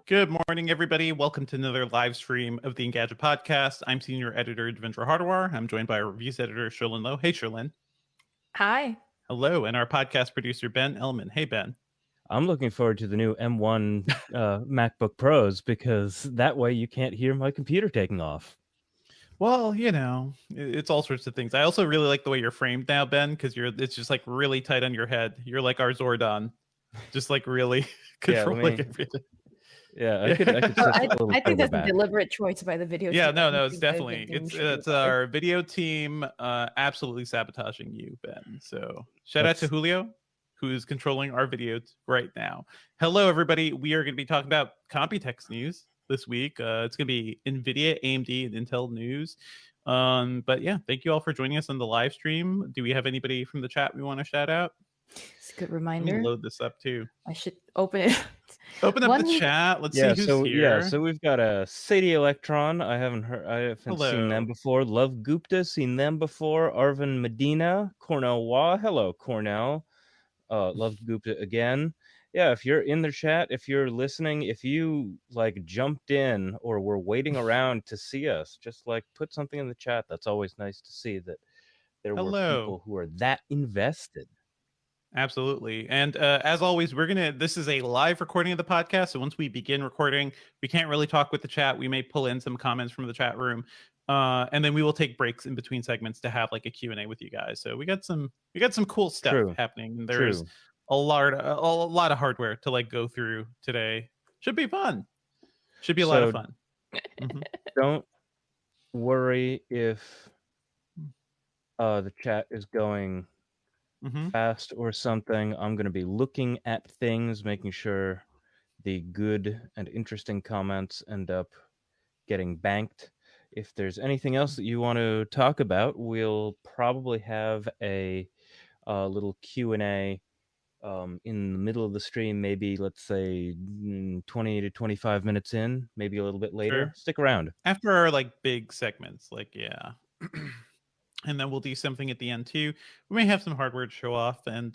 Good morning, everybody. Welcome to another live stream of the Engadget Podcast. I'm Senior Editor Devendra Hardawar. I'm joined by our Reviews Editor, Sherlyn Lowe. Hey, Sherlyn. Hi. Hello. And our podcast producer, Ben Ellman. Hey, Ben. I'm looking forward to the new M1 MacBook Pros because that way you can't hear my computer taking off. Well, you know, it's all sorts of things. I also really like the way you're framed now, Ben, because it's just like really tight on your head. You're like our Zordon, just like really controlling everything. Yeah, I could I think that's a deliberate choice by the video team. Yeah, no, it's definitely it's our video team absolutely sabotaging you, Ben. So shout out to Julio, who is controlling our videos right now. Hello, everybody. We are going to be talking about Computex news this week. It's going to be NVIDIA, AMD, and Intel news. But yeah, thank you all for joining us on the live stream. Do we have anybody from the chat we want to shout out? It's a good reminder. Let me load this up too. I should open it. Open up the chat. Let's see who's here. Yeah, so we've got a Sadie Electron. I haven't seen them before. Love Gupta, seen them before. Arvin Medina, Cornell Wah. Hello, Cornell. Love Gupta again. Yeah, if you're in the chat, if you're listening, if you like jumped in or were waiting around to see us, just like put something in the chat. That's always nice to see that there were people who are that invested. Absolutely. And as always, this is a live recording of the podcast. So once we begin recording, we can't really talk with the chat. We may pull in some comments from the chat room. And then we will take breaks in between segments to have like a Q&A with you guys. So we got some cool stuff happening. There's a lot of hardware to like go through today. Should be fun. Should be a lot of fun. Don't worry if the chat is going fast or something. I'm going to be looking at things, making sure the good and interesting comments end up getting banked. If there's anything else that you want to talk about, we'll probably have a little Q&A in the middle of the stream, maybe let's say 20 to 25 minutes in, maybe a little bit later. Sure. Stick around. After our like big segments, like, yeah. And then we'll do something at the end too. We may have some hardware to show off, and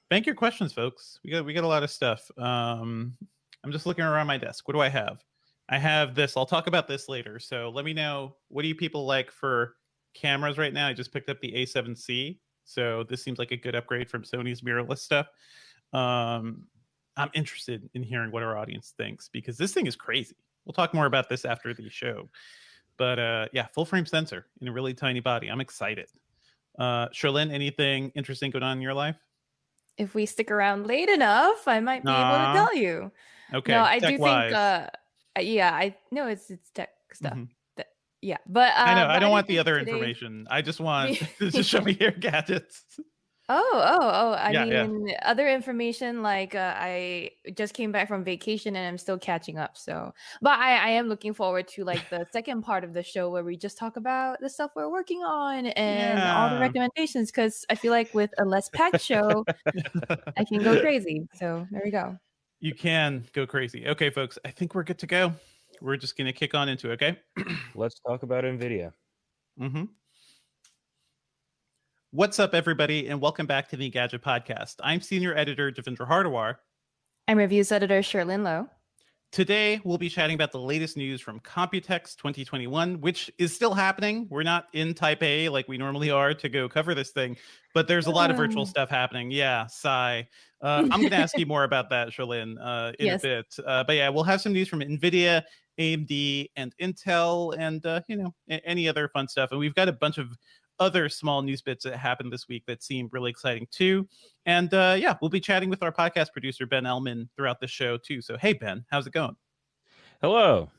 bank your questions, folks. We got a lot of stuff. I'm just looking around my desk. What do I have? I have this. I'll talk about this later. So let me know, what do you people like for cameras right now? I just picked up the A7C. So this seems like a good upgrade from Sony's mirrorless stuff. I'm interested in hearing what our audience thinks, because this thing is crazy. We'll talk more about this after the show. But yeah, full frame sensor in a really tiny body. I'm excited. Sherlyn, anything interesting going on in your life? If we stick around late enough, I might be able to tell you. Okay. No, I do think. I know it's tech stuff. Yeah, but I know I don't want the other information. I just want to just show me your gadgets. I mean, other information, like I just came back from vacation and I'm still catching up. So, but I am looking forward to like the second part of the show where we just talk about the stuff we're working on and all the recommendations, because I feel like with a less packed show, I can go crazy. So there we go. You can go crazy. Okay, folks, I think we're good to go. We're just going to kick on into it, okay? Let's talk about NVIDIA. What's up, everybody, and welcome back to the Engadget Podcast. I'm Senior Editor Devendra Hardawar. I'm Reviews Editor Sherlyn Lowe. Today, we'll be chatting about the latest news from Computex 2021, which is still happening. We're not in Taipei like we normally are to go cover this thing, but there's a lot of virtual stuff happening. Yeah, sigh. I'm going to ask you more about that, Sherlyn, in a bit. But yeah, we'll have some news from NVIDIA, AMD, and Intel, and any other fun stuff. And we've got a bunch of other small news bits that happened this week that seem really exciting too. And yeah, we'll be chatting with our podcast producer, Ben Ellman, throughout the show too. So, hey, Ben, how's it going? Hello.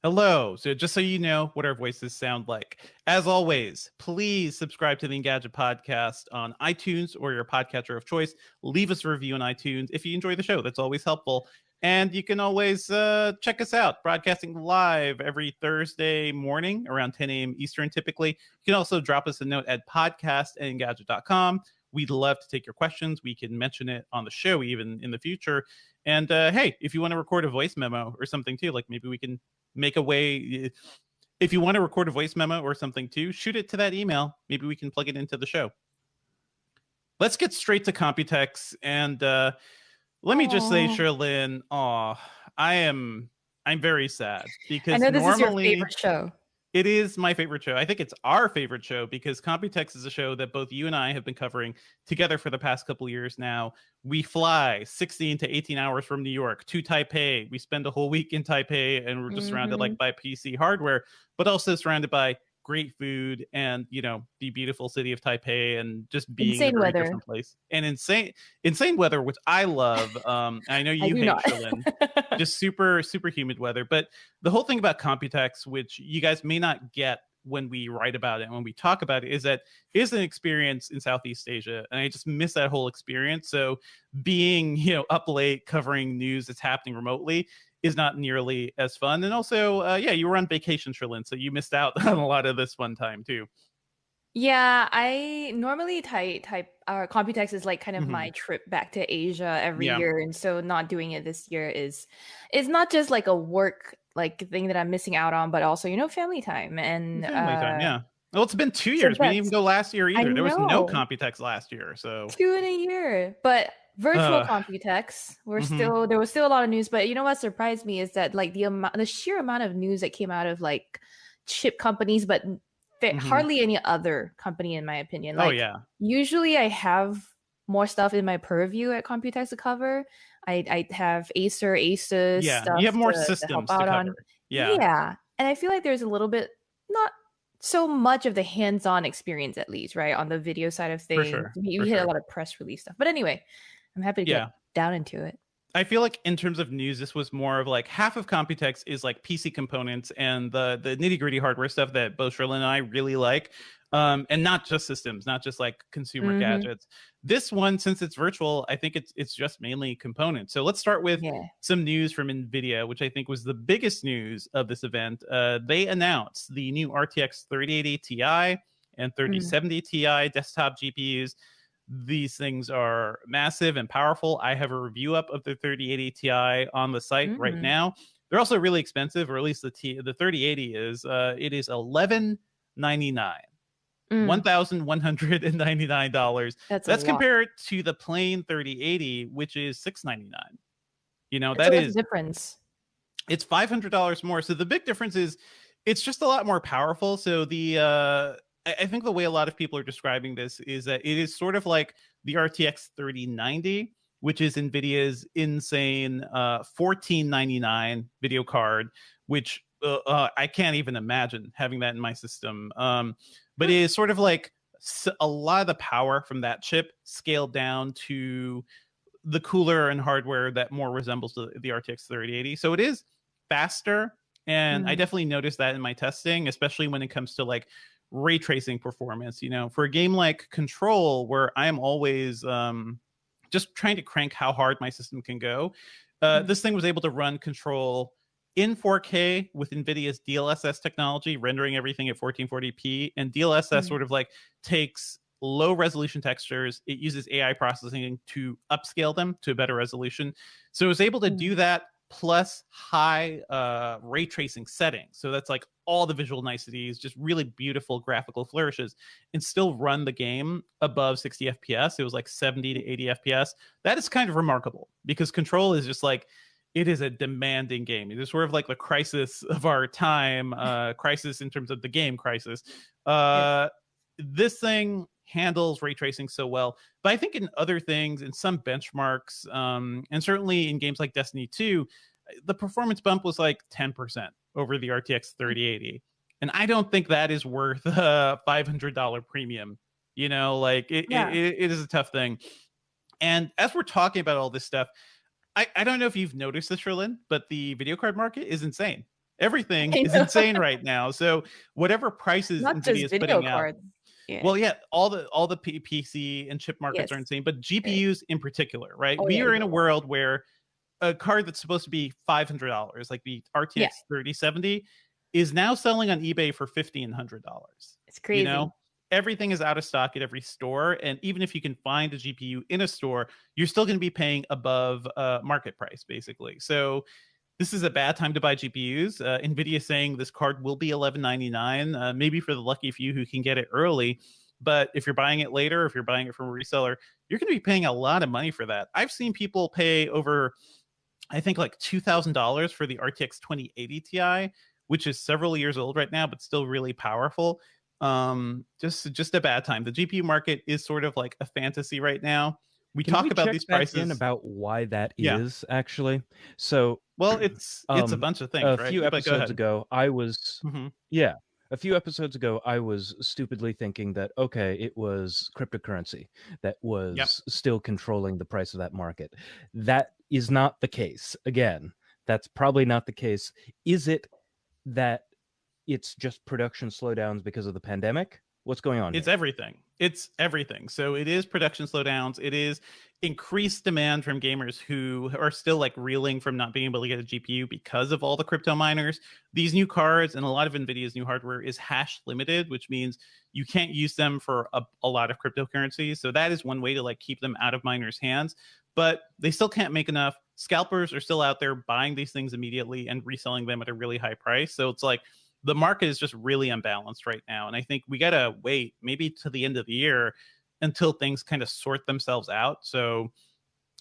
Hello. So just so you know what our voices sound like, as always, please subscribe to the Engadget Podcast on iTunes or your podcatcher of choice. Leave us a review on iTunes if you enjoy the show. That's always helpful. And you can always check us out, broadcasting live every Thursday morning around 10 a.m. Eastern, typically. You can also drop us a note at podcast@engadget.com. We'd love to take your questions. We can mention it on the show even in the future. And hey, if you want to record a voice memo or something too, like maybe we can make a way. If you want to record a voice memo or something too, shoot it to that email. Maybe we can plug it into the show. Let's get straight to Computex. And let me just say, Sherlyn, I'm very sad because I know this normally is your favorite show. It is my favorite show. I think it's our favorite show because Computex is a show that both you and I have been covering together for the past couple of years now. We fly 16 to 18 hours from New York to Taipei. We spend a whole week in Taipei, and we're just surrounded like by PC hardware, but also surrounded by great food and, you know, the beautiful city of Taipei and just being in a very different place. And insane weather, which I love. I know you hate, Shalyn. Just super humid weather. But the whole thing about Computex, which you guys may not get when we write about it and when we talk about it, is that it is an experience in Southeast Asia, and I just miss that whole experience. So being, you know, up late covering news that's happening remotely is not nearly as fun. And also, yeah, you were on vacation, Sherlyn, so you missed out on a lot of this fun time too. Yeah, I normally type Computex is like kind of my trip back to Asia every year, and so not doing it this year is not just like a work like thing that I'm missing out on, but also, you know, family time and family time. Yeah. Well, it's been 2 years. We didn't even go last year either. There was no Computex last year, so 2 in a year. But virtual Computex, there was still a lot of news. But you know what surprised me is that like the sheer amount of news that came out of like chip companies, but hardly any other company, in my opinion. Like, usually I have more stuff in my purview at Computex to cover. I have Asus. Yeah, you have more systems to cover. Yeah, and I feel like there's a little bit, not so much of the hands-on experience, at least, right, on the video side of things. For sure. You hit a lot of press release stuff. But anyway, I'm happy to get down into it. I feel like in terms of news, this was more of like half of Computex is like PC components and the nitty gritty hardware stuff that both Sherlyn and I really like. And not just systems, not just like consumer gadgets. This one, since it's virtual, I think it's just mainly components. So let's start with some news from NVIDIA, which I think was the biggest news of this event. They announced the new RTX 3080 Ti and 3070 Ti desktop GPUs. These things are massive and powerful. I have a review up of the 3080 Ti on the site right now. They're also really expensive, or at least the 3080 is. It is $1,199. $1,199. That's compared to the plain 3080, which is $699. You know, that is difference. It's $500 more. So the big difference is it's just a lot more powerful. So the I think the way a lot of people are describing this is that it is sort of like the RTX 3090, which is NVIDIA's insane $1,499 video card, which I can't even imagine having that in my system. But it is sort of like a lot of the power from that chip scaled down to the cooler and hardware that more resembles the RTX 3080. So it is faster. And I definitely noticed that in my testing, especially when it comes to like ray tracing performance. You know, for a game like Control, where I am always just trying to crank how hard my system can go, this thing was able to run Control in 4K with NVIDIA's DLSS technology, rendering everything at 1440p. And DLSS sort of like takes low resolution textures. It uses AI processing to upscale them to a better resolution. So it was able to do that plus high ray tracing settings. So that's like all the visual niceties, just really beautiful graphical flourishes, and still run the game above 60 FPS. It was like 70 to 80 FPS. That is kind of remarkable because Control is just like, it is a demanding game. It is sort of like the crisis of our time, crisis in terms of the game crisis. This thing handles ray tracing so well. But I think in other things, in some benchmarks, and certainly in games like Destiny 2, the performance bump was like 10% over the RTX 3080. And I don't think that is worth a $500 premium. You know, like it is a tough thing. And as we're talking about all this stuff, I don't know if you've noticed this, Sherlyn, but the video card market is insane. Everything is insane right now. So whatever prices NVIDIA is putting out. Well, yeah, all the PC and chip markets are insane, but GPUs in particular, right? We are in a world where a card that's supposed to be $500, like the RTX 3070, is now selling on eBay for $1,500. It's crazy. You know? Everything is out of stock at every store, and even if you can find a GPU in a store, you're still going to be paying above market price, basically. So this is a bad time to buy GPUs. NVIDIA is saying this card will be $1,199, maybe for the lucky few who can get it early. But if you're buying it later, if you're buying it from a reseller, you're going to be paying a lot of money for that. I've seen people pay over I think like $2,000 for the RTX 2080 Ti, which is several years old right now, but still really powerful. Just a bad time. The GPU market is sort of like a fantasy right now. We talk about these prices about why that is actually. So, well, it's a bunch of things, right? A few episodes ago, I was a few episodes ago, I was stupidly thinking that, okay, it was cryptocurrency that was still controlling the price of that market. That is not the case. Again, that's probably not the case. Is it that it's just production slowdowns because of the pandemic? What's going on? It's everything. It's everything. So it is production slowdowns. It is increased demand from gamers who are still like reeling from not being able to get a GPU because of all the crypto miners. These new cards and a lot of NVIDIA's new hardware is hash limited, which means you can't use them for a lot of cryptocurrencies. So that is one way to like keep them out of miners' hands. But they still can't make enough. Scalpers are still out there buying these things immediately and reselling them at a really high price. So it's like the market is just really unbalanced right now. And I think we got to wait maybe to the end of the year until things kind of sort themselves out. So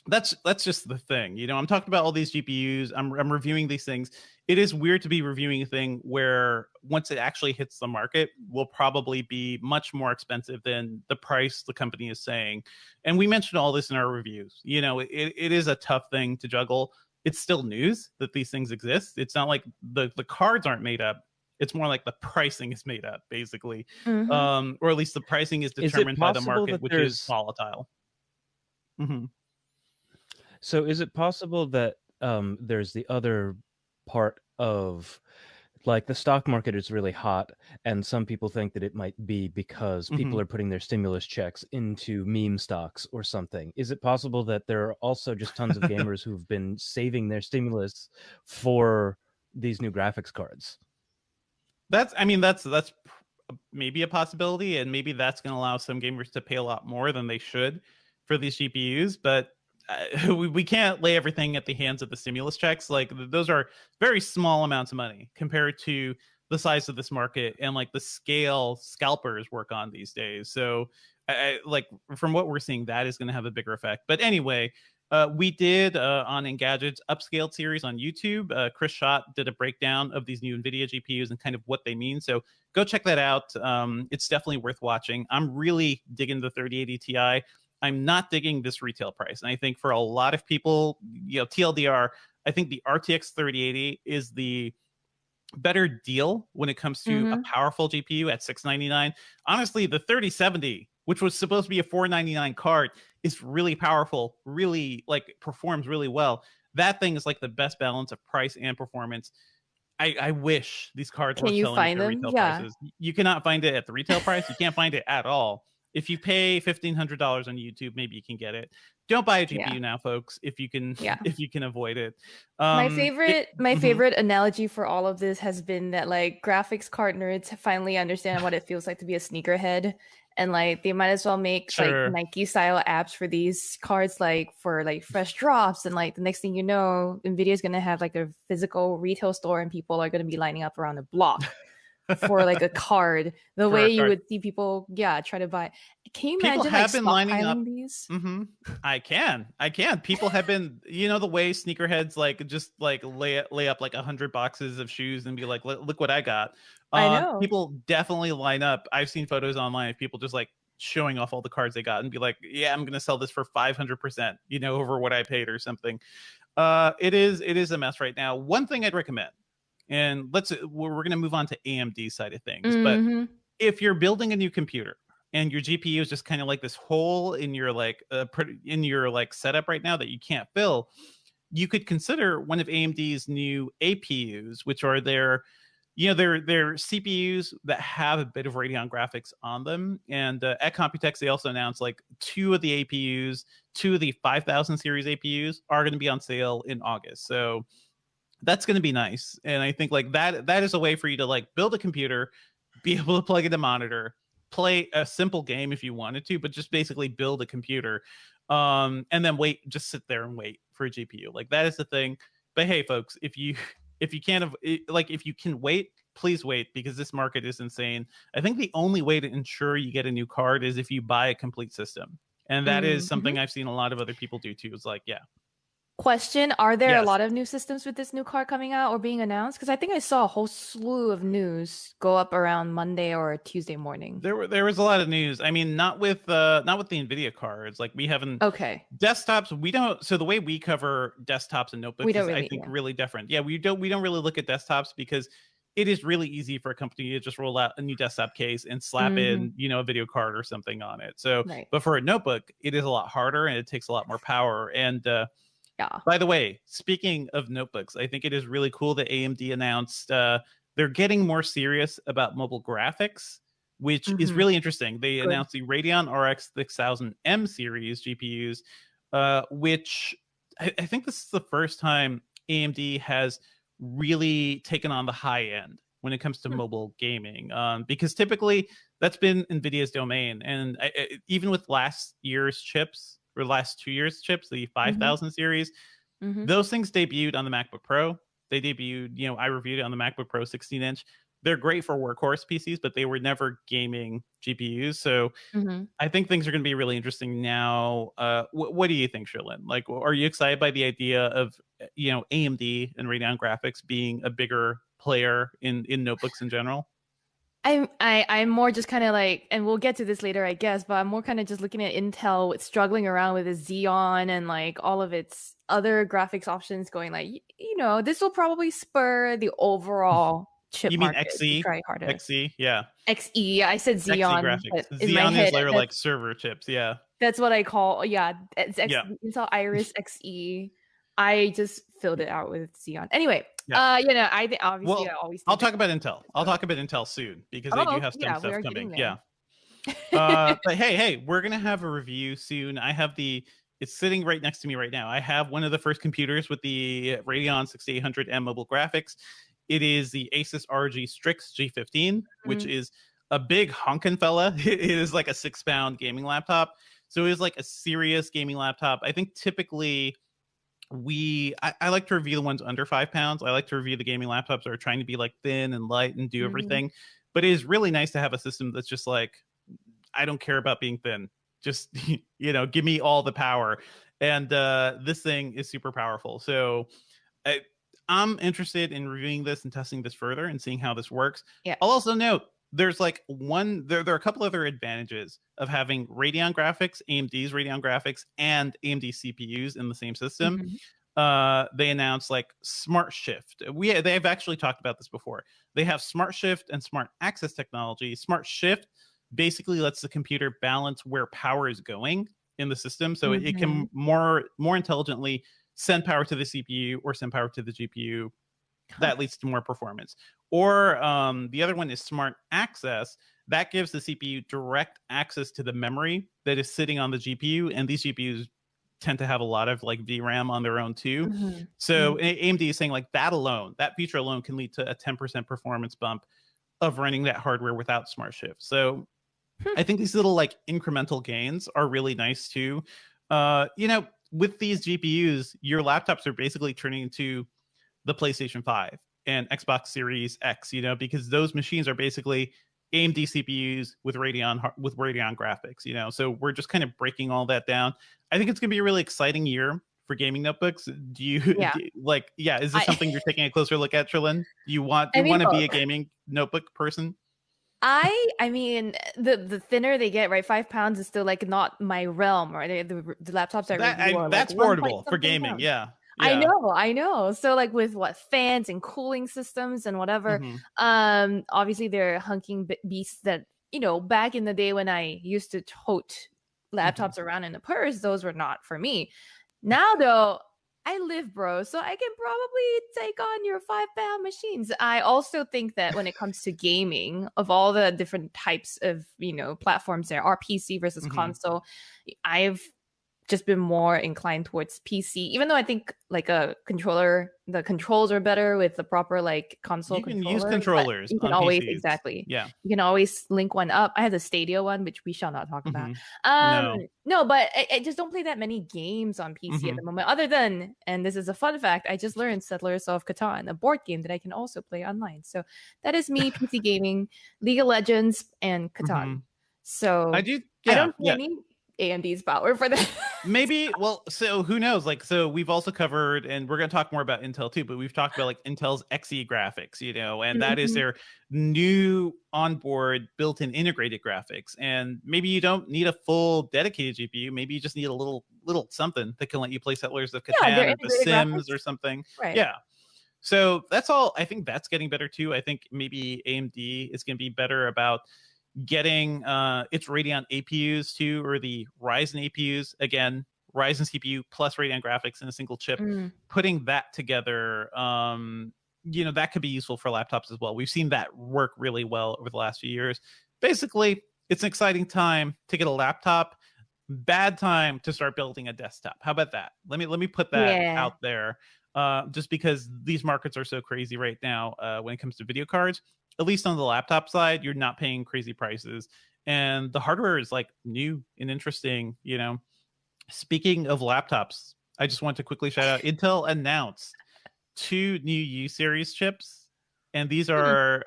that's just the thing. You know, I'm talking about all these GPUs. I'm reviewing these things. It is weird to be reviewing a thing where once it actually hits the market, will probably be much more expensive than the price the company is saying. And we mentioned all this in our reviews. You know, it is a tough thing to juggle. It's still news that these things exist. It's not like the cards aren't made up. It's more like the pricing is made up, basically, or at least the pricing is determined by the market, which is volatile. So is it possible that there's the other part of, like, the stock market is really hot, and some people think that it might be because people are putting their stimulus checks into meme stocks or something? Is it possible that there are also just tons of gamers who've been saving their stimulus for these new graphics cards? That's maybe a possibility, and maybe that's going to allow some gamers to pay a lot more than they should for these GPUs. But we can't lay everything at the hands of the stimulus checks. Like, those are very small amounts of money compared to the size of this market and like the scale scalpers work on these days. So like from what we're seeing, that is going to have a bigger effect. But anyway, we did on Engadget's Upscaled series on YouTube. Chris Schott did a breakdown of these new NVIDIA GPUs and kind of what they mean. So go check that out. It's definitely worth watching. I'm really digging the 3080 Ti. I'm not digging this retail price. And I think for a lot of people, you know, TLDR, I think the RTX 3080 is the better deal when it comes to a powerful GPU at $699. Honestly, the 3070, which was supposed to be a $499 card, is really powerful, really like performs really well. That thing is like the best balance of price and performance. I wish these cards were selling at retail prices. You cannot find it at the retail price. You can't find it at all. If you pay $1,500 on YouTube, maybe you can get it. Don't buy a GPU now, folks, if you can avoid it. My favorite analogy for all of this has been that like graphics card nerds finally understand what it feels like to be a sneakerhead, and like they might as well make like Nike style apps for these cards, like for like fresh drops, and like the next thing you know, NVIDIA is gonna have like a physical retail store and people are gonna be lining up around the block for like a card, the way you would see people try to buy. Can you imagine people have been lining up these? I can people have been, you know, the way sneakerheads like just like lay up like 100 boxes of shoes and be like, look what I got. I know people definitely line up. I've seen photos online of people just like showing off all the cards they got and be like, yeah, I'm gonna sell this for 500%, you know, over what I paid or something. It is a mess right now. One thing I'd recommend, and we're going to move on to AMD side of things. But if you're building a new computer and your GPU is just kind of like this hole in your like setup right now that you can't fill, you could consider one of AMD's new APUs, which are their CPUs that have a bit of Radeon graphics on them. And at Computex, they also announced like two of the 5000 series APUs are going to be on sale in August. So that's going to be nice. And I think like that is a way for you to like build a computer, be able to plug in a monitor, play a simple game if you wanted to, but just basically build a computer, and then just sit there and wait for a GPU. Like that is the thing. But hey, folks, if you can wait, please wait, because this market is insane. I think the only way to ensure you get a new card is if you buy a complete system. And that is something I've seen a lot of other people do too. It's like, Question, are there a lot of new systems with this new card coming out or being announced? Because I think I saw a whole slew of news go up around Monday or Tuesday morning. There was a lot of news. I mean, not with the NVIDIA cards. Like we haven't desktops. We don't. So the way we cover desktops and notebooks is, I think, really different. Yeah, we don't really look at desktops because it is really easy for a company to just roll out a new desktop case and slap in, a video card or something on it. So, but for a notebook, it is a lot harder and it takes a lot more power. And by the way, speaking of notebooks, I think it is really cool that AMD announced they're getting more serious about mobile graphics, which is really interesting. They announced the Radeon RX 6000M series GPUs, which I think this is the first time AMD has really taken on the high end when it comes to mobile gaming, because typically that's been NVIDIA's domain. And even with last year's chips, or last 2 years chips, the 5000 series, those things debuted on the MacBook Pro. They debuted, I reviewed it on the MacBook Pro 16-inch. They're great for workhorse PCs, but they were never gaming GPUs. So I think things are going to be really interesting now. What do you think, Sherlyn? Like, are you excited by the idea of, AMD and Radeon Graphics being a bigger player in notebooks in general? I'm more just kind of like, and we'll get to this later, I guess, but I'm more kind of just looking at Intel struggling around with the Xeon and like all of its other graphics options going like, this will probably spur the overall chip market. You mean XE? Try harder. XE, yeah. XE, I said Xeon. Graphics. Xeon is like server chips, yeah. That's what I call, Intel Iris XE. I just filled it out with Xeon. Anyway, I think obviously I always. I'll talk about Intel. I'll talk about Intel soon because they do have some stuff coming. Yeah. But hey, we're gonna have a review soon. I have it's sitting right next to me right now. I have one of the first computers with the Radeon 6800M mobile graphics. It is the Asus Rg Strix G15, which is a big honkin' fella. It is like a 6-pound gaming laptop. So it is like a serious gaming laptop. I think typically I like to review the ones under 5 pounds. I like to review the gaming laptops that are trying to be like thin and light and do everything. But it is really nice to have a system that's just like, I don't care about being thin. Just, give me all the power. And this thing is super powerful. So I'm interested in reviewing this and testing this further and seeing how this works. Yeah. I'll also note there's like there are a couple other advantages of having Radeon graphics, AMD's Radeon graphics, and AMD CPUs in the same system. They announced like Smart Shift. They've actually talked about this before. They have Smart Shift and Smart Access technology. Smart Shift basically lets the computer balance where power is going in the system, so it can more intelligently send power to the CPU or send power to the GPU. That leads to more performance. Or the other one is Smart Access. That gives the CPU direct access to the memory that is sitting on the GPU. And these GPUs tend to have a lot of like VRAM on their own too. So AMD is saying like that feature alone can lead to a 10% performance bump of running that hardware without Smart Shift. So I think these little like incremental gains are really nice too. With these GPUs, your laptops are basically turning into the PlayStation 5 and Xbox Series X, because those machines are basically AMD CPUs with Radeon graphics, so we're just kind of breaking all that down. I think it's going to be a really exciting year for gaming notebooks. Is this something you're taking a closer look at, Sherlyn? Do you want to be a gaming notebook person? I mean, the thinner they get, right? 5 pounds is still like not my realm, right? The laptops that's portable for gaming. Pounds. Yeah. I know. So like with fans and cooling systems and whatever, obviously they're hunking beasts that, back in the day when I used to tote laptops around in a purse, those were not for me. Now though, I live, bro, so I can probably take on your 5-pound machines. I also think that when it comes to gaming, of all the different types of, platforms there are PC versus console, I've just been more inclined towards PC, even though I think like a controller, the controls are better with the proper like console. You can use controllers. You can always you can always link one up. I have the Stadia one, which we shall not talk about. No, but I just don't play that many games on PC at the moment. Other than, and this is a fun fact, I just learned Settlers of Catan, a board game that I can also play online. So that is me PC gaming, League of Legends, and Catan. So I don't see any AMD's power for that. Maybe. Well, so who knows? Like, so we've also covered, and we're going to talk more about Intel too, but we've talked about like Intel's Xe graphics, you know, and that is their new onboard built-in integrated graphics. And maybe you don't need a full dedicated GPU. Maybe you just need a little something that can let you play Settlers of Catan or The Sims or something. Right. Yeah. So that's all. I think that's getting better too. I think maybe AMD is going to be better about getting its Radeon APUs too, or the Ryzen APUs. Again, Ryzen CPU plus Radeon graphics in a single chip. Putting that together, you know, that could be useful for laptops as well. We've seen that work really well over the last few years. Basically, it's an exciting time to get a laptop. Bad time to start building a desktop. How about that? Let me put that out there. Just because these markets are so crazy right now when it comes to video cards. At least on the laptop side, you're not paying crazy prices. And the hardware is like new and interesting, you know. Speaking of laptops, I just want to quickly shout out Intel announced 2 new U series chips. And these are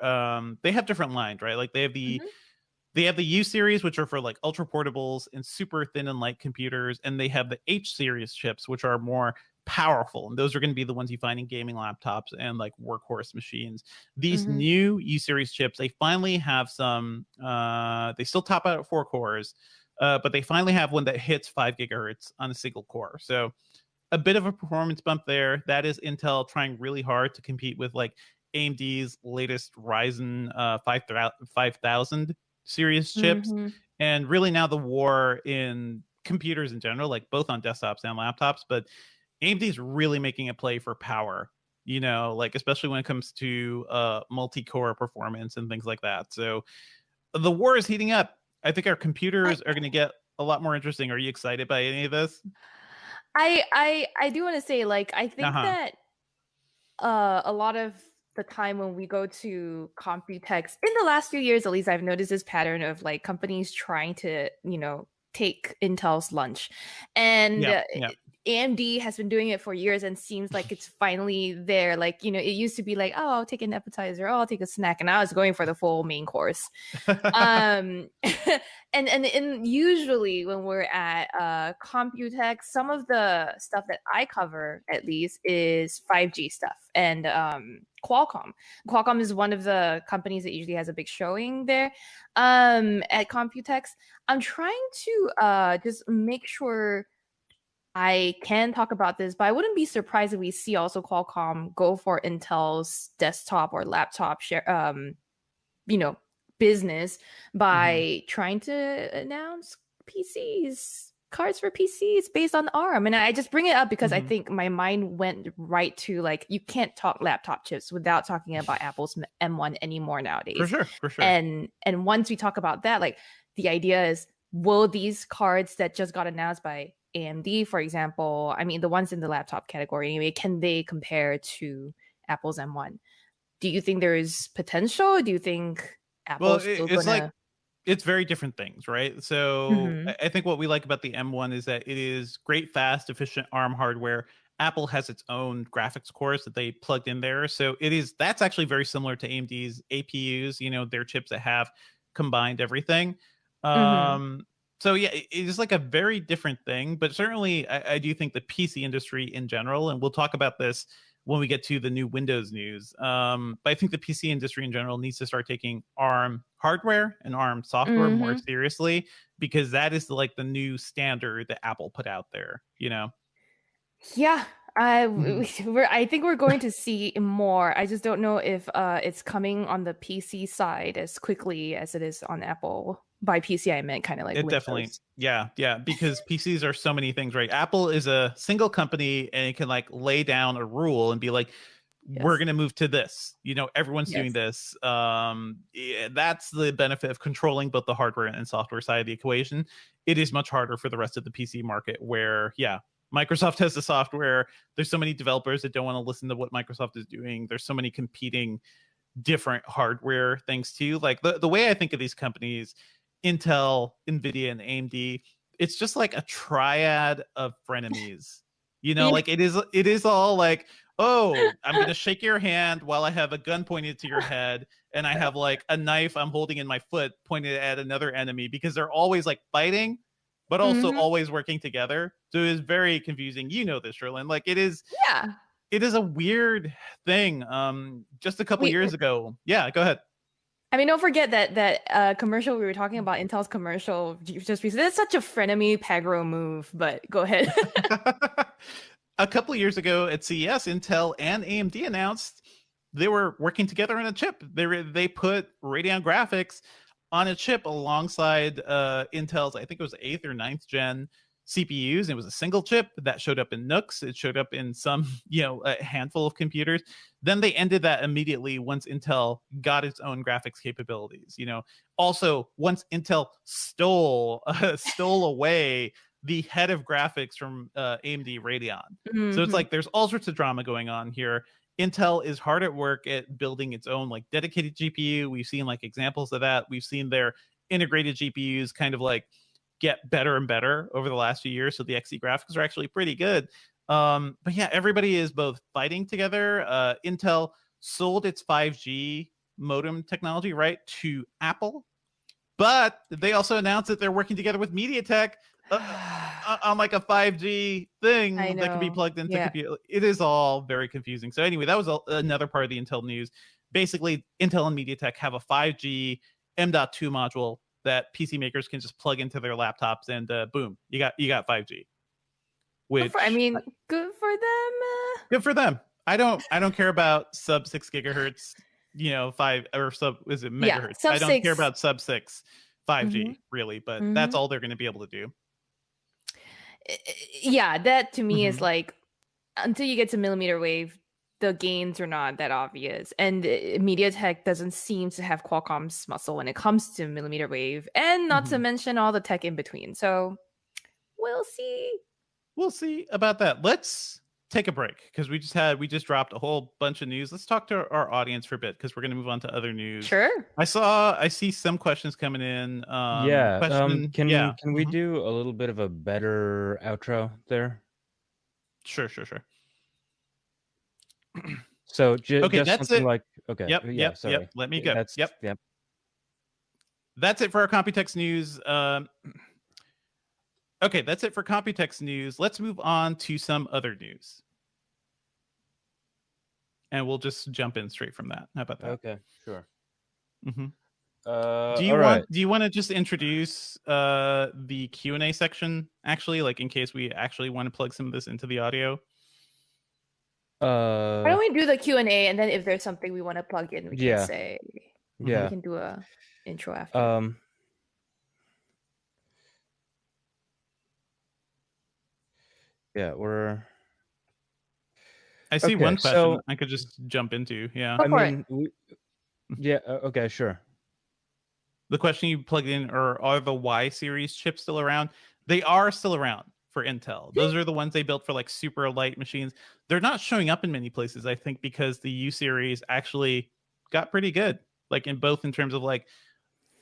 they have different lines, right? Like they have the U series, which are for like ultra portables and super thin and light computers, and they have the H series chips, which are more powerful, and those are going to be the ones you find in gaming laptops and like workhorse machines. These new U series chips, they finally have some they still top out at 4 cores, but they finally have one that hits 5 gigahertz on a single core. So a bit of a performance bump there. That is Intel trying really hard to compete with like AMD's latest Ryzen 5000 series chips. And really now the war in computers in general, like both on desktops and laptops, but AMD's really making a play for power, you know, like especially when it comes to multi-core performance and things like that. So the war is heating up. I think our computers are going to get a lot more interesting. Are you excited by any of this? I do want to say, like, I think that a lot of the time when we go to Computex in the last few years, at least I've noticed this pattern of like companies trying to, you know, take Intel's lunch. And AMD has been doing it for years and seems like it's finally there. Like, you know, it used to be like, oh, I'll take an appetizer, oh, I'll take a snack, and I was going for the full main course. And usually when we're at Computex, some of the stuff that I cover at least is 5G stuff and Qualcomm. Qualcomm is one of the companies that usually has a big showing there at Computex. I'm trying to just make sure I can talk about this, but I wouldn't be surprised if we see also Qualcomm go for Intel's desktop or laptop share, you know, business by trying to announce cards for PCs based on ARM. And I just bring it up because I think my mind went right to like, you can't talk laptop chips without talking about Apple's M1 anymore nowadays. For sure. And once we talk about that, like the idea is, will these cards that just got announced by AMD, for example, I mean, the ones in the laptop category anyway, can they compare to Apple's M1? Do you think there is potential? Do you think Apple's still gonna... It's very different things, right? So I think what we like about the M1 is that it is great, fast, efficient ARM hardware. Apple has its own graphics cores that they plugged in there. So that's actually very similar to AMD's APUs, you know, their chips that have combined everything. So yeah, it is like a very different thing, but certainly I do think the PC industry in general, and we'll talk about this when we get to the new Windows news, but I think the PC industry in general needs to start taking ARM hardware and ARM software more seriously, because that is like the new standard that Apple put out there, you know? Yeah, I think we're going to see more. I just don't know if it's coming on the PC side as quickly as it is on Apple. By PC, I meant kind of like it Windows. Definitely, yeah, because PCs are so many things, right? Apple is a single company and it can like lay down a rule and be like, we're going to move to this. You know, everyone's doing this. That's the benefit of controlling both the hardware and software side of the equation. It is much harder for the rest of the PC market where, Microsoft has the software. There's so many developers that don't want to listen to what Microsoft is doing. There's so many competing different hardware things too. Like the way I think of these companies, Intel, NVIDIA, and AMD, it's just like a triad of frenemies. You know, like it is all like, oh, I'm going to shake your hand while I have a gun pointed to your head, and I have like a knife I'm holding in my foot pointed at another enemy, because they're always like fighting, but also always working together. So it is very confusing. You know this, Sherlyn. Like it is. Yeah. It is a weird thing. Just a couple years ago. Yeah, go ahead. I mean, don't forget that commercial we were talking about, Intel's commercial just recently. That's such a frenemy Pagro move, but go ahead. A couple of years ago at CES, Intel and AMD announced they were working together on a chip. They put Radeon graphics on a chip alongside Intel's, I think it was 8th or 9th gen CPUs. It was a single chip that showed up in NUCs. It showed up in some, a handful of computers. Then they ended that immediately once Intel got its own graphics capabilities. Also once Intel stole away the head of graphics from AMD Radeon. So it's like there's all sorts of drama going on here. Intel is hard at work at building its own like dedicated GPU. We've seen like examples of that. We've seen their integrated GPUs kind of like get better and better over the last few years. So the XE graphics are actually pretty good. But yeah, everybody is both fighting together. Intel sold its 5G modem technology, right, to Apple. But they also announced that they're working together with MediaTek on like a 5G thing that can be plugged into computer. It is all very confusing. So anyway, that was another part of the Intel news. Basically, Intel and MediaTek have a 5G M.2 module that PC makers can just plug into their laptops, and boom, you got 5G. Which good for them. Good for them. I don't care about sub 6 gigahertz, 5 or sub is it megahertz? I don't care about sub 6 5G really, but that's all they're going to be able to do. Yeah, that to me is like until you get to millimeter wave, the gains are not that obvious, and MediaTek doesn't seem to have Qualcomm's muscle when it comes to millimeter wave, and not to mention all the tech in between. So we'll see about that. Let's take a break because we just dropped a whole bunch of news. Let's talk to our audience for a bit because we're going to move on to other news. Sure. I see some questions coming in. Can we do a little bit of a better outro there? Sure. So just that's something it. like Yep. Let me go. Yep. That's it for our Computex news. Okay, that's it for Computex news. Let's move on to some other news. And we'll just jump in straight from that. How about that? Okay, sure. Do you want to just introduce the Q&A section, actually, like in case we actually want to plug some of this into the audio? Why don't we do the Q&A, and then if there's something we want to plug in, we can say we can do a intro after. Yeah, I see one question I could just jump into. Yeah. Okay, sure. The question you plugged in are the Y series chips still around? They are still around for Intel. Those are the ones they built for like super light machines. They're not showing up in many places, I think, because the U series actually got pretty good, like in terms of like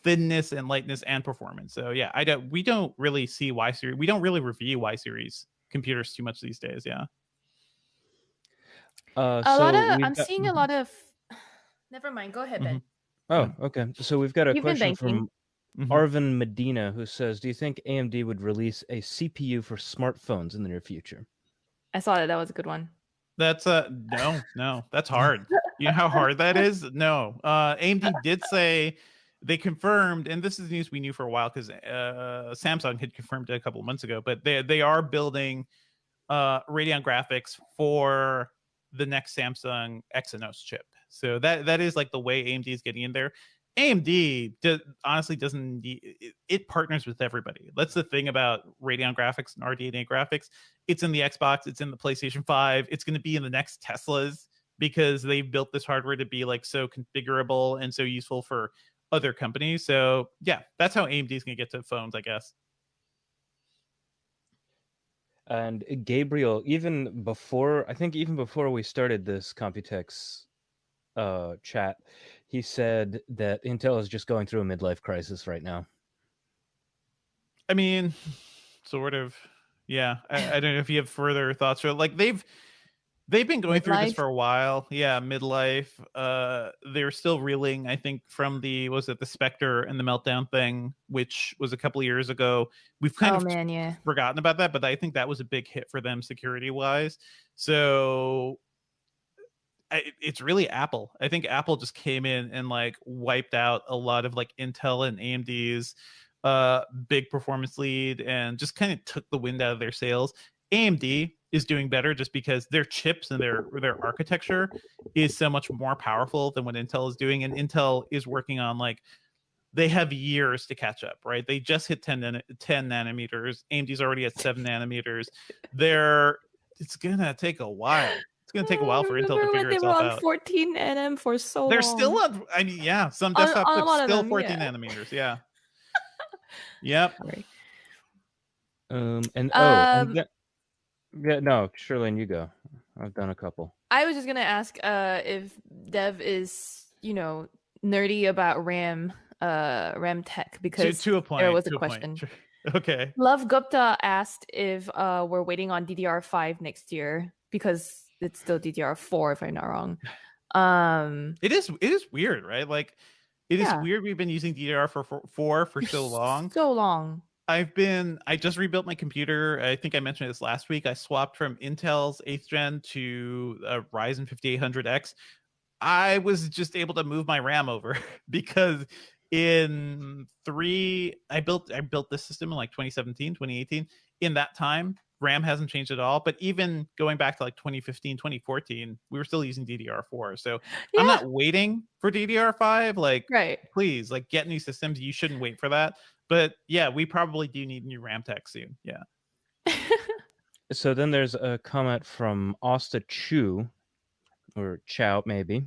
thinness and lightness and performance. So yeah, we don't really see Y series. We don't really review Y series computers too much these days. Yeah. I'm seeing a lot of. Never mind. Go ahead, Ben. Oh, okay. So we've got a question from Arvin Medina who says, "Do you think AMD would release a CPU for smartphones in the near future?" I saw that. That was a good one. That's no. That's hard. You know how hard that is? No. AMD did say. They confirmed, and this is news we knew for a while because Samsung had confirmed it a couple of months ago, but they are building Radeon graphics for the next Samsung Exynos chip. So that is like the way AMD is getting in there. AMD honestly doesn't need, it partners with everybody. That's the thing about Radeon graphics and RDNA graphics. It's in the Xbox, it's in the PlayStation 5, it's going to be in the next Teslas because they've built this hardware to be like so configurable and so useful for other companies. So yeah, that's how AMD is going to get to phones, I guess. And Gabriel, even before we started this Computex chat, he said that Intel is just going through a midlife crisis right now. I mean, sort of. Yeah. I don't know if you have further thoughts. Or like They've been going through this for a while. Yeah, midlife. They're still reeling, I think, from the Spectre and the Meltdown thing, which was a couple of years ago. We've kind of forgotten about that, but I think that was a big hit for them security-wise. So it's really Apple. I think Apple just came in and like wiped out a lot of like Intel and AMD's big performance lead and just kind of took the wind out of their sails. AMD is doing better just because their chips and their architecture is so much more powerful than what Intel is doing, and Intel is working on like they have years to catch up, right? They just hit 10 nanometers. AMD's already at 7 nanometers. It's gonna take a while. It's gonna take a while for Intel to figure itself out. They were on 14 nm for so long. They're still on. I mean, yeah, some desktop chips still 14 nanometers. Yeah. Yep. Sorry. Yeah, no, Shirlene, you go. I've done a couple. I was just gonna ask if Dev is, nerdy about RAM tech, because to a point, there was a question. Okay. Love Gupta asked if we're waiting on DDR5 next year because it's still DDR4, if I'm not wrong. It is weird, right? Like, it is weird. We've been using DDR4 for so long. So long. I just rebuilt my computer. I think I mentioned this last week. I swapped from Intel's 8th gen to a Ryzen 5800X. I was just able to move my RAM over because I built this system in like 2017, 2018. In that time, RAM hasn't changed at all. But even going back to like 2015, 2014, we were still using DDR4. So I'm not waiting for DDR5. Like, please, like, get new systems. You shouldn't wait for that. But yeah, we probably do need new RAM tech soon. Yeah. So then there's a comment from Asta Chu, or Chow maybe.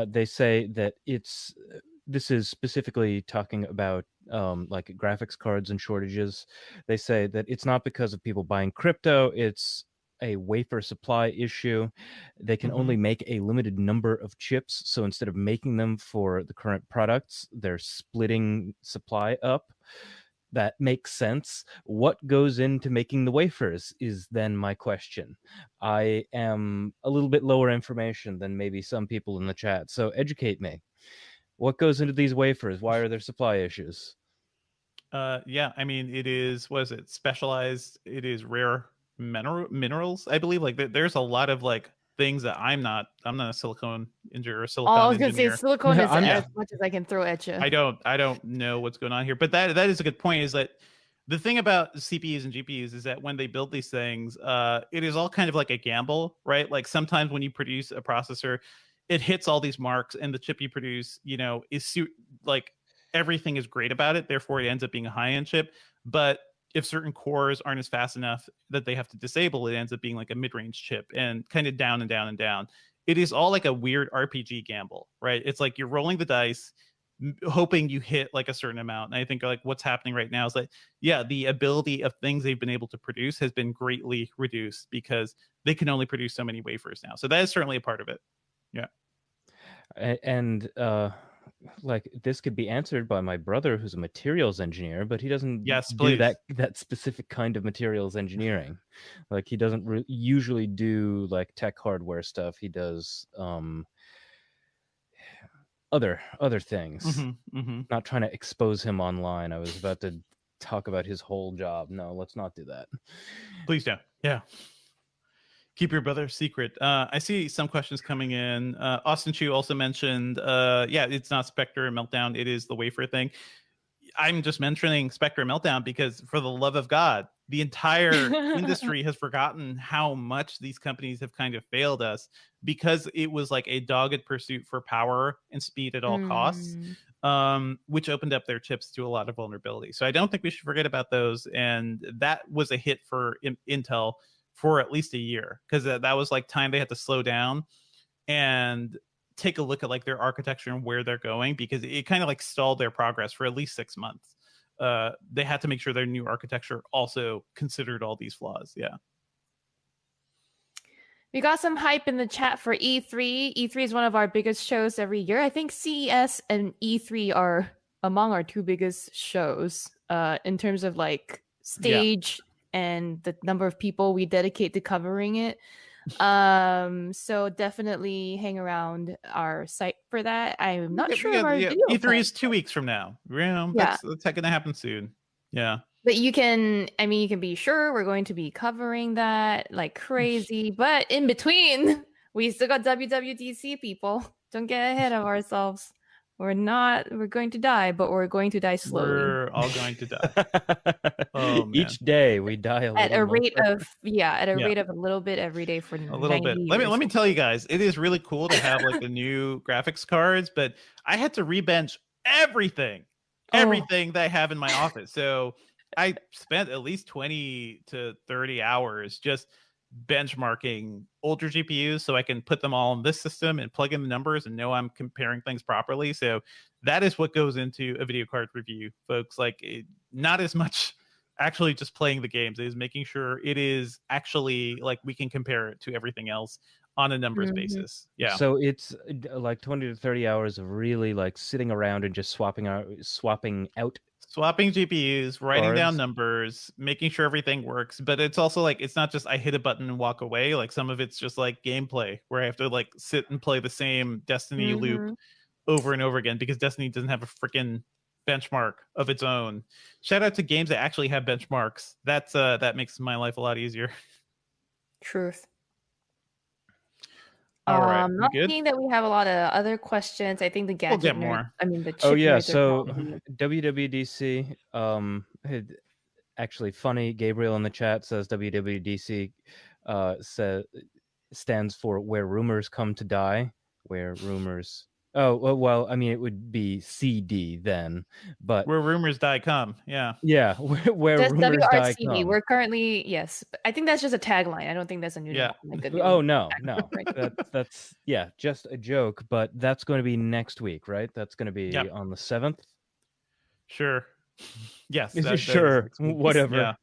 They say that this is specifically talking about like graphics cards and shortages. They say that it's not because of people buying crypto, it's a wafer supply issue. They can only make a limited number of chips, so instead of making them for the current products, they're splitting supply up. That makes sense. What goes into making the wafers is then my question. I am a little bit lower information than maybe some people in the chat, so educate me. What goes into these wafers? Why are there supply issues? Yeah, I mean, it is, specialized, it is rare minerals, I believe. Like, there's a lot of like things that I'm not a silicone engineer or silicone I was gonna say silicone is as much as I can throw at you. I don't know what's going on here, but that is a good point. Is that the thing about CPUs and GPUs is that when they build these things, it is all kind of like a gamble, right? Like, sometimes when you produce a processor, it hits all these marks, and the chip you produce, is like everything is great about it. Therefore, it ends up being a high-end chip. But if certain cores aren't as fast enough that they have to disable, it ends up being like a mid-range chip, and kind of down and down and down. It is all like a weird RPG gamble, right? It's like you're rolling the dice, hoping you hit like a certain amount. And I think like what's happening right now is like, yeah, the ability of things they've been able to produce has been greatly reduced because they can only produce so many wafers now. So that is certainly a part of it. Yeah. And like, this could be answered by my brother, who's a materials engineer, but he doesn't do that specific kind of materials engineering. Like, he doesn't usually do like tech hardware stuff. He does other things. Not trying to expose him online. I was about to talk about his whole job. No, let's not do that. Please don't. Yeah. Keep your brother secret. I see some questions coming in. Austin Chu also mentioned, it's not Spectre and Meltdown. It is the wafer thing. I'm just mentioning Spectre and Meltdown because, for the love of God, the entire industry has forgotten how much these companies have kind of failed us because it was like a dogged pursuit for power and speed at all costs, which opened up their chips to a lot of vulnerability. So I don't think we should forget about those. And that was a hit for Intel for at least a year, because that was like time they had to slow down and take a look at like their architecture and where they're going, because it kind of like stalled their progress for at least 6 months. They had to make sure their new architecture also considered all these flaws. Yeah. We got some hype in the chat for E3. E3 is one of our biggest shows every year. I think CES and E3 are among our two biggest shows in terms of like stage and the number of people we dedicate to covering it. So definitely hang around our site for that. I'm not sure of our video E3 is 2 weeks from now. That's gonna happen soon. Yeah. But you can be sure we're going to be covering that like crazy. But in between, we still got WWDC, people. Don't get ahead of ourselves. We're going to die, but we're going to die slowly. We're all going to die. Oh, man. Each day we die at a rate of a little bit every day for a little bit. Let me tell you guys, it is really cool to have like the new graphics cards, but I had to rebench everything that I have in my office. So I spent at least 20 to 30 hours just benchmarking older GPUs so I can put them all in this system and plug in the numbers and know I'm comparing things properly. So that is what goes into a video card review, folks. Like not as much actually just playing the games. It is making sure it is actually like we can compare it to everything else on a numbers basis. Yeah. So it's like 20 to 30 hours of really like sitting around and just swapping GPUs, writing down numbers, making sure everything works. But it's also like, it's not just I hit a button and walk away. Like some of it's just like gameplay where I have to like sit and play the same Destiny loop over and over again because Destiny doesn't have a freaking benchmark of its own. Shout out to games that actually have benchmarks. That makes my life a lot easier. Truth. All right. Not seeing that we have a lot of other questions. I think the gadget. We'll get more. The chip so WWDC. Actually, funny. Gabriel in the chat says WWDC stands for where rumors come to die. Where rumors. Oh well, I mean it would be CD then, but where rumors die come, yeah. Where that's rumors WRCD. Die come. We're currently I think that's just a tagline. I don't think that's a new. Oh no, that's just a joke. But that's going to be next week, right? That's going to be on the 7th. Sure. Yes. Sure. Whatever. Yeah.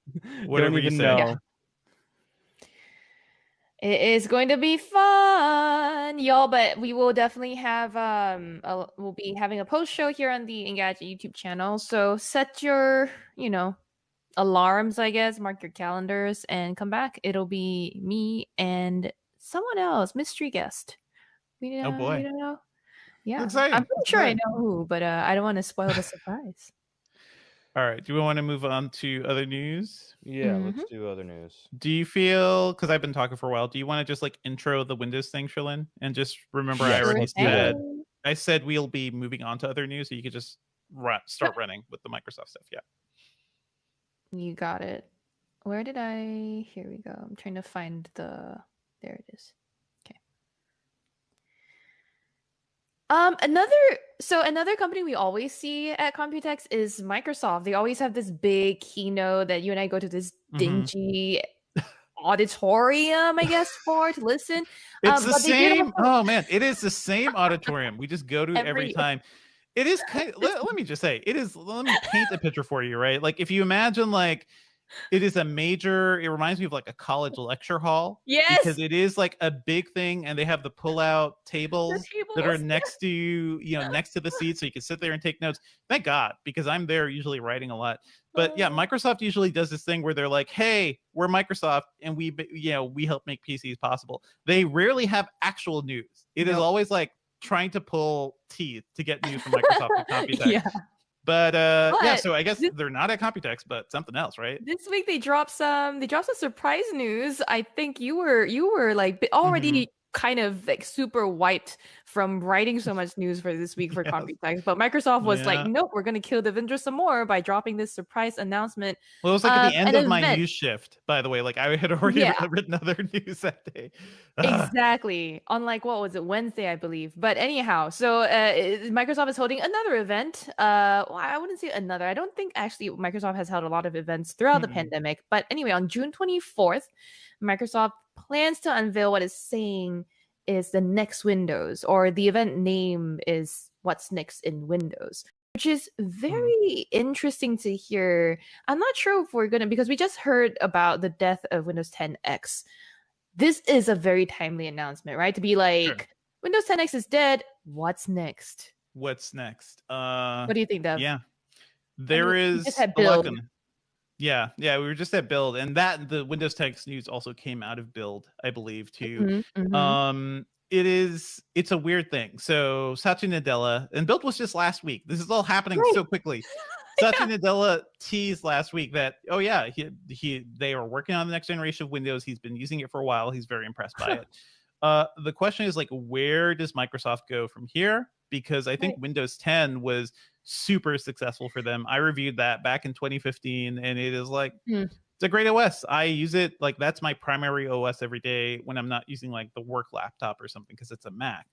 Whatever you say. Yeah. It is going to be fun, y'all, but we will definitely have we'll be having a post show here on the Engadget YouTube channel. So set your, alarms, I guess, mark your calendars and come back. It'll be me and someone else, mystery guest. Oh boy. We don't know. Yeah. Exciting. I'm pretty sure I know who, but I don't want to spoil the surprise. All right. Do we want to move on to other news? Yeah, let's do other news. Do you feel, because I've been talking for a while, do you want to just like intro the Windows thing, Shalyn? And just remember, I said we'll be moving on to other news, so you could just start running with the Microsoft stuff. Yeah. You got it. Where did here we go. I'm trying to find there it is. Okay. Another company we always see at Computex is Microsoft. They always have this big keynote that you and I go to this dingy auditorium, I guess, to listen. It's the same. Oh man, it is the same auditorium we just go to every time. It is kind of, let me just say, let me paint the picture for you, right? Like if you imagine like it reminds me of like a college lecture hall. Yes. Because it is like a big thing and they have the pull-out tables that are next to you, next to the seat so you can sit there and take notes. Thank God, because I'm there usually writing a lot. But yeah, Microsoft usually does this thing where they're like, hey, we're Microsoft and we help make PCs possible. They rarely have actual news. It is always like trying to pull teeth to get news from Microsoft and Computex. Yeah. But so I guess they're not at Computex, but something else, right? This week they dropped some surprise news. I think you were like already kind of like super wiped from writing so much news for this week for Computex, but Microsoft was like, nope, we're gonna kill the vendor some more by dropping this surprise announcement. Well, it was like at the end of my news shift, by the way. Like I had already written other news that day. Exactly. On like, what was it, Wednesday, I believe. But anyhow, so Microsoft is holding another event. Well, I wouldn't say another. I don't think actually Microsoft has held a lot of events throughout the pandemic. But anyway, on June 24th, Microsoft plans to unveil what is saying is the next Windows, or the event name is What's Next in Windows, which is very interesting to hear. I'm not sure if we're going to, because we just heard about the death of Windows 10X. This is a very timely announcement, right? To be like, Windows 10X is dead. What's next? What's next? What do you think, Dev? Yeah. There is a lot. Yeah, we were just at Build, and that the Windows 10 news also came out of Build, I believe, too. It's a weird thing. So Satya Nadella, and Build was just last week. This is all happening so quickly. Satya Nadella teased last week that, oh yeah, they are working on the next generation of Windows. He's been using it for a while. He's very impressed by it. The question is, like, where does Microsoft go from here? Because I think Windows 10 was super successful for them. I reviewed that back in 2015, and it is like, it's a great OS. I use it, like, that's my primary OS every day when I'm not using like the work laptop or something, because it's a Mac.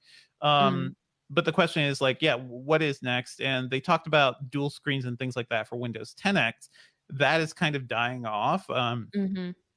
But the question is, like, yeah, what is next? And they talked about dual screens and things like that for Windows 10X. That is kind of dying off.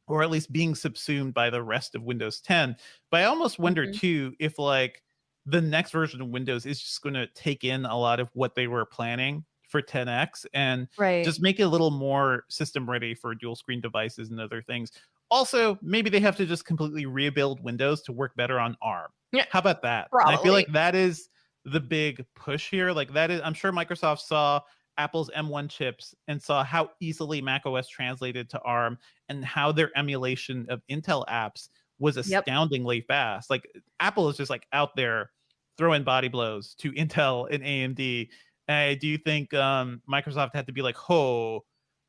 Or at least being subsumed by the rest of Windows 10. But I almost wonder too if, like, the next version of Windows is just going to take in a lot of what they were planning for 10X and just make it a little more system ready for dual screen devices and other things. Also, maybe they have to just completely rebuild Windows to work better on ARM. Yeah. How about that? I feel like that is the big push here. Like, that is, I'm sure Microsoft saw Apple's M1 chips and saw how easily macOS translated to ARM and how their emulation of Intel apps was astoundingly fast. Like, Apple is just like out there throwing body blows to Intel and AMD. And I do think Microsoft had to be like, oh,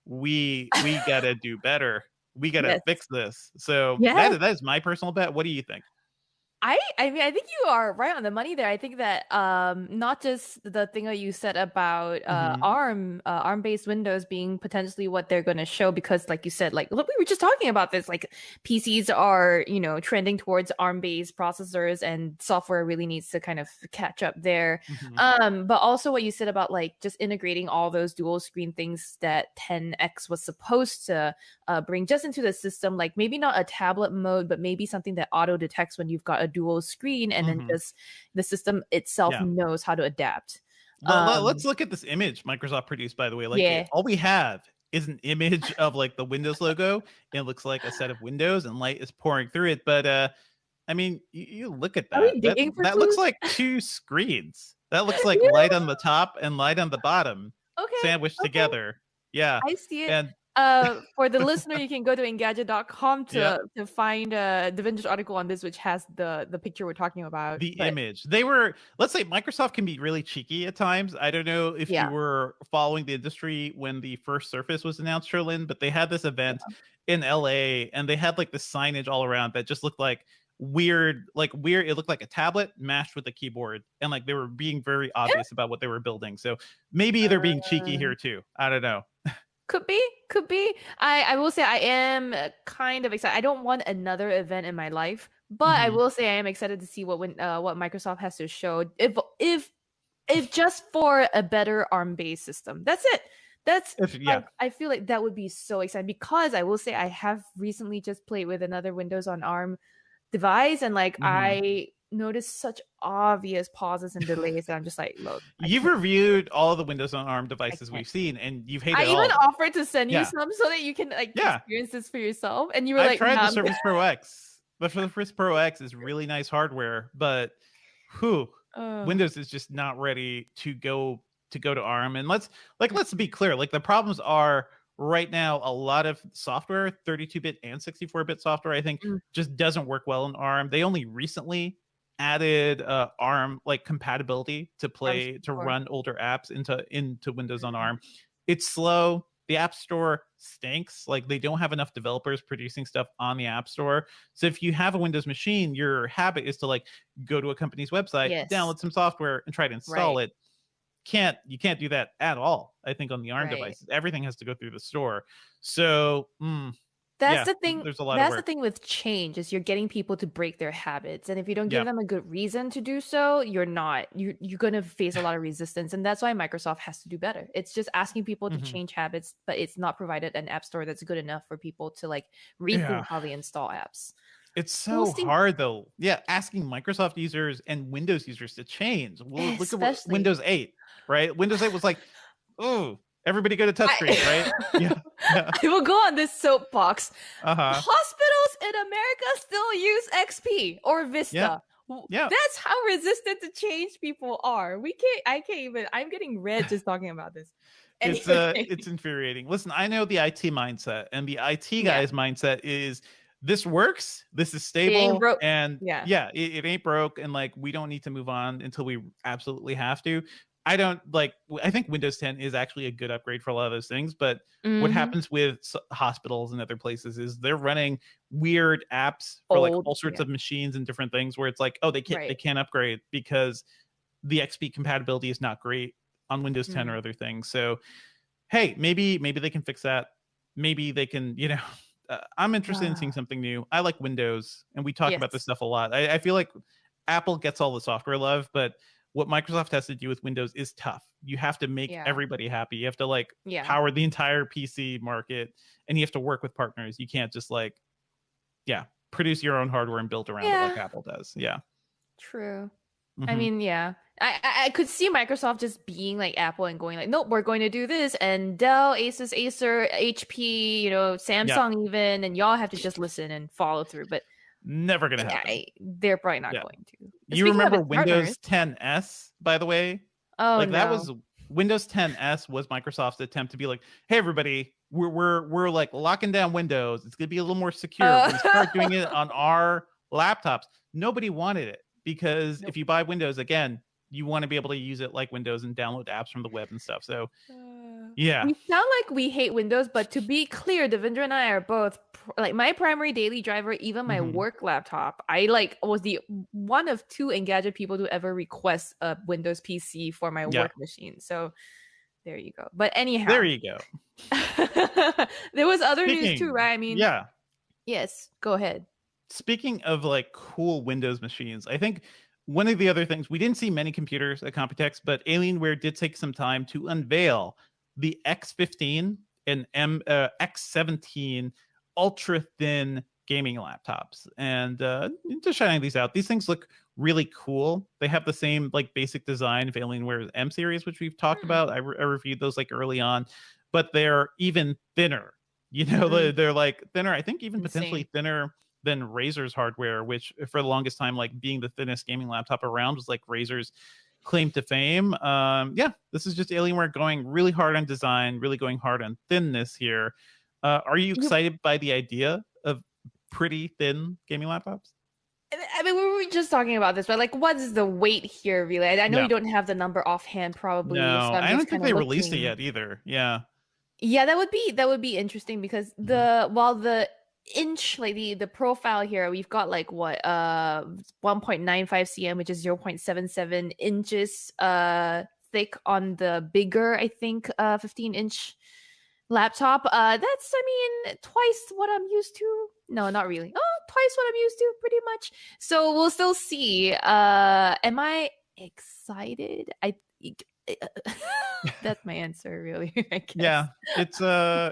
we gotta do better. We gotta fix this. So that is my personal bet. What do you think? I mean, I think you are right on the money there. I think that not just the thing that you said about ARM-based Windows being potentially what they're going to show, because like you said, like, look, we were just talking about this, like, PCs are, trending towards ARM-based processors, and software really needs to kind of catch up there. But also what you said about, like, just integrating all those dual screen things that 10X was supposed to bring just into the system, like maybe not a tablet mode, but maybe something that auto detects when you've got a dual screen, and then just the system itself knows how to adapt. Let's look at this image Microsoft produced, by the way. Like, all we have is an image of, like, the Windows logo, and it looks like a set of windows, and light is pouring through it. But I mean, you look at that. That looks like two screens. That looks like light on the top and light on the bottom, sandwiched together. Yeah, I see it. And for the listener, you can go to Engadget.com to find the vintage article on this, which has the picture we're talking about. The image. Let's say Microsoft can be really cheeky at times. I don't know if you were following the industry when the first Surface was announced, Sherlyn, but they had this event in LA, and they had, like, the signage all around that just looked like weird. It looked like a tablet mashed with a keyboard, and, like, they were being very obvious about what they were building. So maybe they're being cheeky here too. I don't know. Could be. I will say I am kind of excited. I don't want another event in my life, but I will say I am excited to see what Microsoft has to show. If just for a better ARM-based system. That's it. I feel like that would be so exciting, because I will say I have recently just played with another Windows on ARM device, and, like, I noticed such obvious pauses and delays that I'm just like, look. You've reviewed all the Windows on ARM devices we've seen, and you've hated it all. I even offered to send you some so that you can, like, experience this for yourself. And you were like, tried the Surface Pro X. The Surface Pro X is really nice hardware, but Windows is just not ready to go to ARM. And let's be clear, like, the problems are right now a lot of software, 32-bit and 64-bit software, I think just doesn't work well in ARM. They only recently added ARM, like, compatibility to run older apps into Windows on ARM. It's slow. The App Store stinks. Like, they don't have enough developers producing stuff on the App Store. So if you have a Windows machine, your habit is to, like, go to a company's website, download some software, and try to install it. You can't do that at all, I think, on the ARM devices. Everything has to go through the store. So that's the thing. There's a lot of work. The thing with change is you're getting people to break their habits, and if you don't give them a good reason to do so, you're going to face a lot of resistance. And that's why Microsoft has to do better. It's just asking people to change habits, but it's not provided an app store that's good enough for people to, like, rethink how they install apps. It's so hard, though. Yeah, asking Microsoft users and Windows users to change. Well, look at Windows 8, right? Windows 8 was like, oh, everybody go to touchscreen, right? I will go on this soapbox. Hospitals in America still use XP or Vista. Yeah, that's how resistant to change people are. I can't even. I'm getting red just talking about this. Anyway. It's infuriating. Listen, I know the IT mindset, and the IT guy's mindset is this works, this is stable, and it ain't broke, and like we don't need to move on until we absolutely have to. I think Windows 10 is actually a good upgrade for a lot of those things, but what happens with hospitals and other places is they're running weird apps for like all sorts of machines and different things where it's like, oh, they can't upgrade because the XP compatibility is not great on Windows 10 or other things. So hey, maybe they can fix that. Maybe they can, I'm interested in seeing something new. I like Windows, and we talk about this stuff a lot. I feel like Apple gets all the software love, but what Microsoft has to do with Windows is tough. You have to make everybody happy. You have to power the entire PC market, and you have to work with partners. You can't just produce your own hardware and build around it like Apple does. Yeah. True. I mean, I could see Microsoft just being like Apple and going like, nope, we're going to do this. And Dell, Asus, Acer, HP, Samsung even, and y'all have to just listen and follow through. But never gonna happen. They're probably not going to. You remember Windows 10s, by the way? Oh, like that was Windows 10s was Microsoft's attempt to be like, hey everybody, we're like locking down Windows. It's gonna be a little more secure. We're gonna start doing it on our laptops. Nobody wanted it because if you buy Windows, again, you want to be able to use it like Windows and download apps from the web and stuff. So yeah, we sound like we hate Windows, but to be clear, Devendra and I are both my primary daily driver, even my work laptop. I was the one of 2 Engadget people to ever request a Windows PC for my work machine. So there you go. But anyhow, there you go. There was other news too, right? I mean, yes, go ahead. Speaking of cool Windows machines, I think one of the other things, we didn't see many computers at Computex, but Alienware did take some time to unveil the X15 and X17 ultra thin gaming laptops, and just shining these out. These things look really cool. They have the same basic design of Alienware's M series, which we've talked about. I reviewed those early on, but they're even thinner. They're thinner. I think even potentially thinner than Razer's hardware, which for the longest time, being the thinnest gaming laptop around, was Razer's claim to fame. This is just Alienware going really hard on design, really going hard on thinness here. Are you excited by the idea of pretty thin gaming laptops? I mean, we were just talking about this, but what is the weight here, really? I know you don't have the number offhand, probably. No, so I don't think they released it yet either. Yeah, that would be interesting because while the inch, the profile here, we've got 1.95 cm, which is 0.77 inches thick on the bigger, I think, 15-inch laptop. That's twice what I'm used to. No, not really. Twice what I'm used to, pretty much. So we'll still see. Am I excited? That's my answer, really. I guess. Yeah, it's a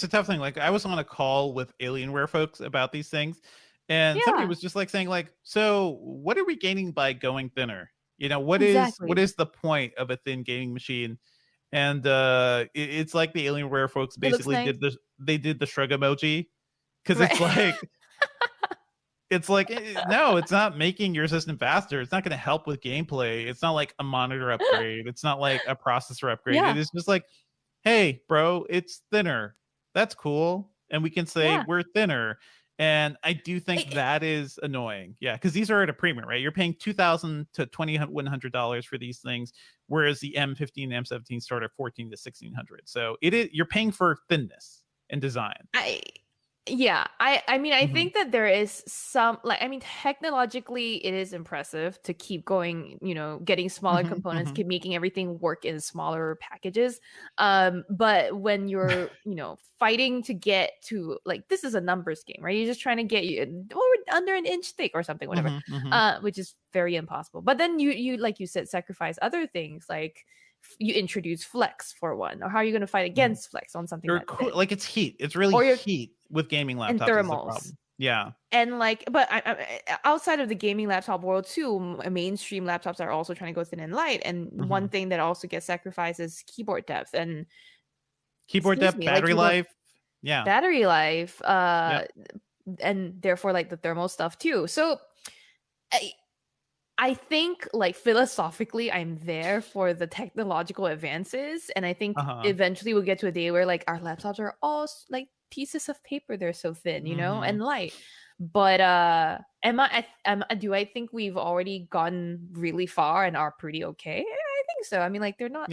tough thing. I was on a call with Alienware folks about these things, and somebody was just saying so what are we gaining by going thinner? What is the point of a thin gaming machine? And it's like the Alienware folks basically did the shrug emoji, because it's no, it's not making your system faster. It's not going to help with gameplay. It's not like a monitor upgrade. It's not like a processor upgrade. It is just hey, bro, it's thinner. That's cool. And we can say we're thinner. And I do think that is annoying. Yeah, because these are at a premium, right? You're paying $2,000 to $2,100 for these things, whereas the M15 and M17 start at $1,400 to $1,600. So you're paying for thinness and design. I think that there is some technologically it is impressive to keep going, getting smaller components, keep making everything work in smaller packages. But when you're, fighting to get to this is a numbers game, right? You're just trying to get under an inch thick or something, whatever, which is very impossible. But then you like you said, sacrifice other things you introduce flex for one, or how are you going to fight against flex on something it's heat. It's really heat with gaming laptops and thermals. Yeah. And but outside of the gaming laptop world too, mainstream laptops are also trying to go thin and light. And one thing that also gets sacrificed is keyboard depth and battery life. Yeah. Battery life. And therefore the thermal stuff too. So I think like philosophically I'm there for the technological advances, and I think eventually we'll get to a day where like our laptops are all like pieces of paper. They're so thin, you know, and light. But do I think we've already gone really far and are pretty okay? I think so. I mean, like they're not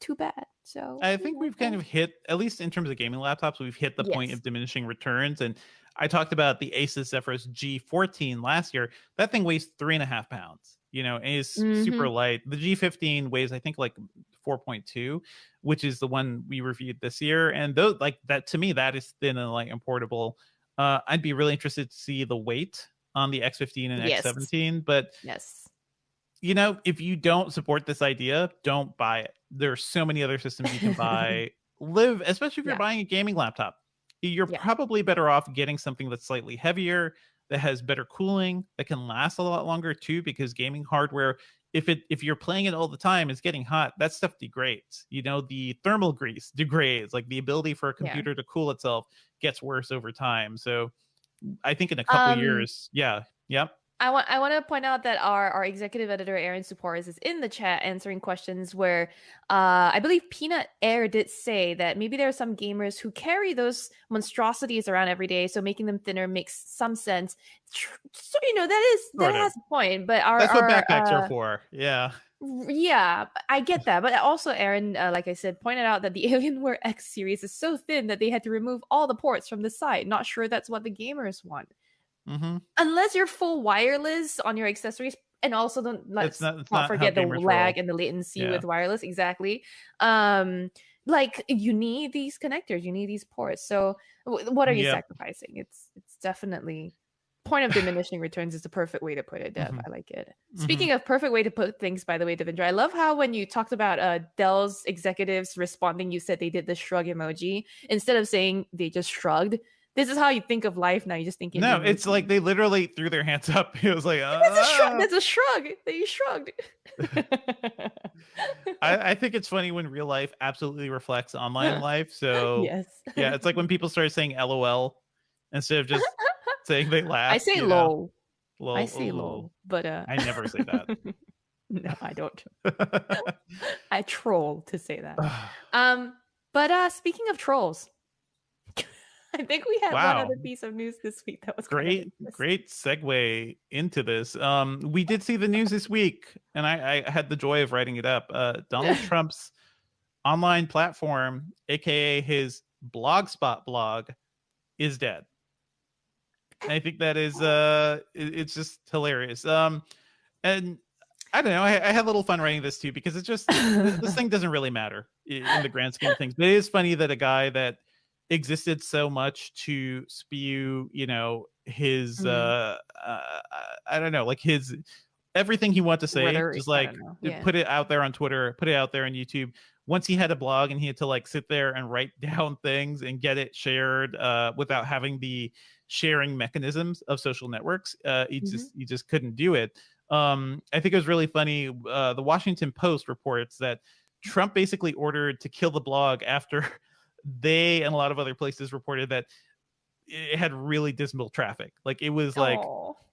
too bad. So I think we've kind of hit, at least in terms of gaming laptops, we've hit the point of diminishing returns. And I talked about the Asus Zephyrus G14 last year. That thing weighs 3.5 pounds, you know, and is super light. The G15 weighs, I think, like 4.2, which is the one we reviewed this year. And those, like that, to me, that is thin and light and portable. I'd be really interested to see the weight on the X15 and X17. But you know, if you don't support this idea, don't buy it. There are so many other systems you can buy. Especially if you're buying a gaming laptop. You're probably better off getting something that's slightly heavier, that has better cooling, that can last a lot longer too, because gaming hardware, if you're playing it all the time, it's getting hot, that stuff degrades. You know, the thermal grease degrades, like the ability for a computer to cool itself gets worse over time. So I think in a couple years, I want to point out that our executive editor Aaron Suparis is in the chat answering questions where I believe Peanut Air did say that maybe there are some gamers who carry those monstrosities around every day, so making them thinner makes some sense. So you know that has a point, but that's what backpacks are for. Yeah, I get that, but also Aaron, like I said, pointed out that the Alienware X series is so thin that they had to remove all the ports from the side. Not sure that's what the gamers want. Unless you're full wireless on your accessories, and also let's not forget the lag and the latency with wireless. Exactly. Like you need these connectors, you need these ports. So what are you sacrificing? It's definitely point of diminishing returns is the perfect way to put it, Dev. I like it. Speaking of perfect way to put things, by the way, Devendra, I love how when you talked about Dell's executives responding, you said they did the shrug emoji instead of saying they just shrugged. This is how you think of life now. You're just thinking. No, it's like they literally threw their hands up. It was like, that's a shrug. They shrugged. I think it's funny when real life absolutely reflects online life. So yeah, it's like when people start saying LOL instead of just saying they laugh. I say lol. I say lol, but I never say that. No, I don't. I troll to say that. But speaking of trolls. I think we had one other piece of news this week that was great segue into this. We did see the news this week, and I had the joy of writing it up. Donald Trump's online platform, aka his Blogspot blog, is dead. And I think that is it's just hilarious. And I don't know, I had a little fun writing this too, because it's just this thing doesn't really matter in the grand scheme of things. But it is funny that a guy that existed so much to spew, you know, his I don't know, like his everything he wanted to say, just like put it out there on Twitter, put it out there on YouTube. Once he had a blog and he had to like sit there and write down things and get it shared without having the sharing mechanisms of social networks, he just couldn't do it. I think it was really funny. The Washington Post reports that Trump basically ordered to kill the blog after they and a lot of other places reported that it had really dismal traffic. Like it was like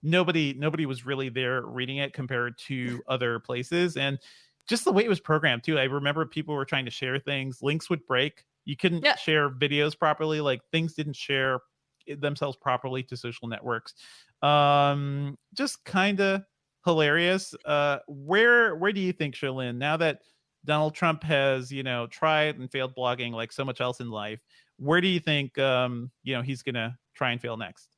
nobody was really there reading it compared to other places. And just the way it was programmed too. I remember people were trying to share things. Links would break. You couldn't share videos properly. Like things didn't share themselves properly to social networks. Just kind of hilarious. Where do you think, Sherlyn, now that Donald Trump has, you know, tried and failed blogging like so much else in life, where do you think, you know, he's going to try and fail next?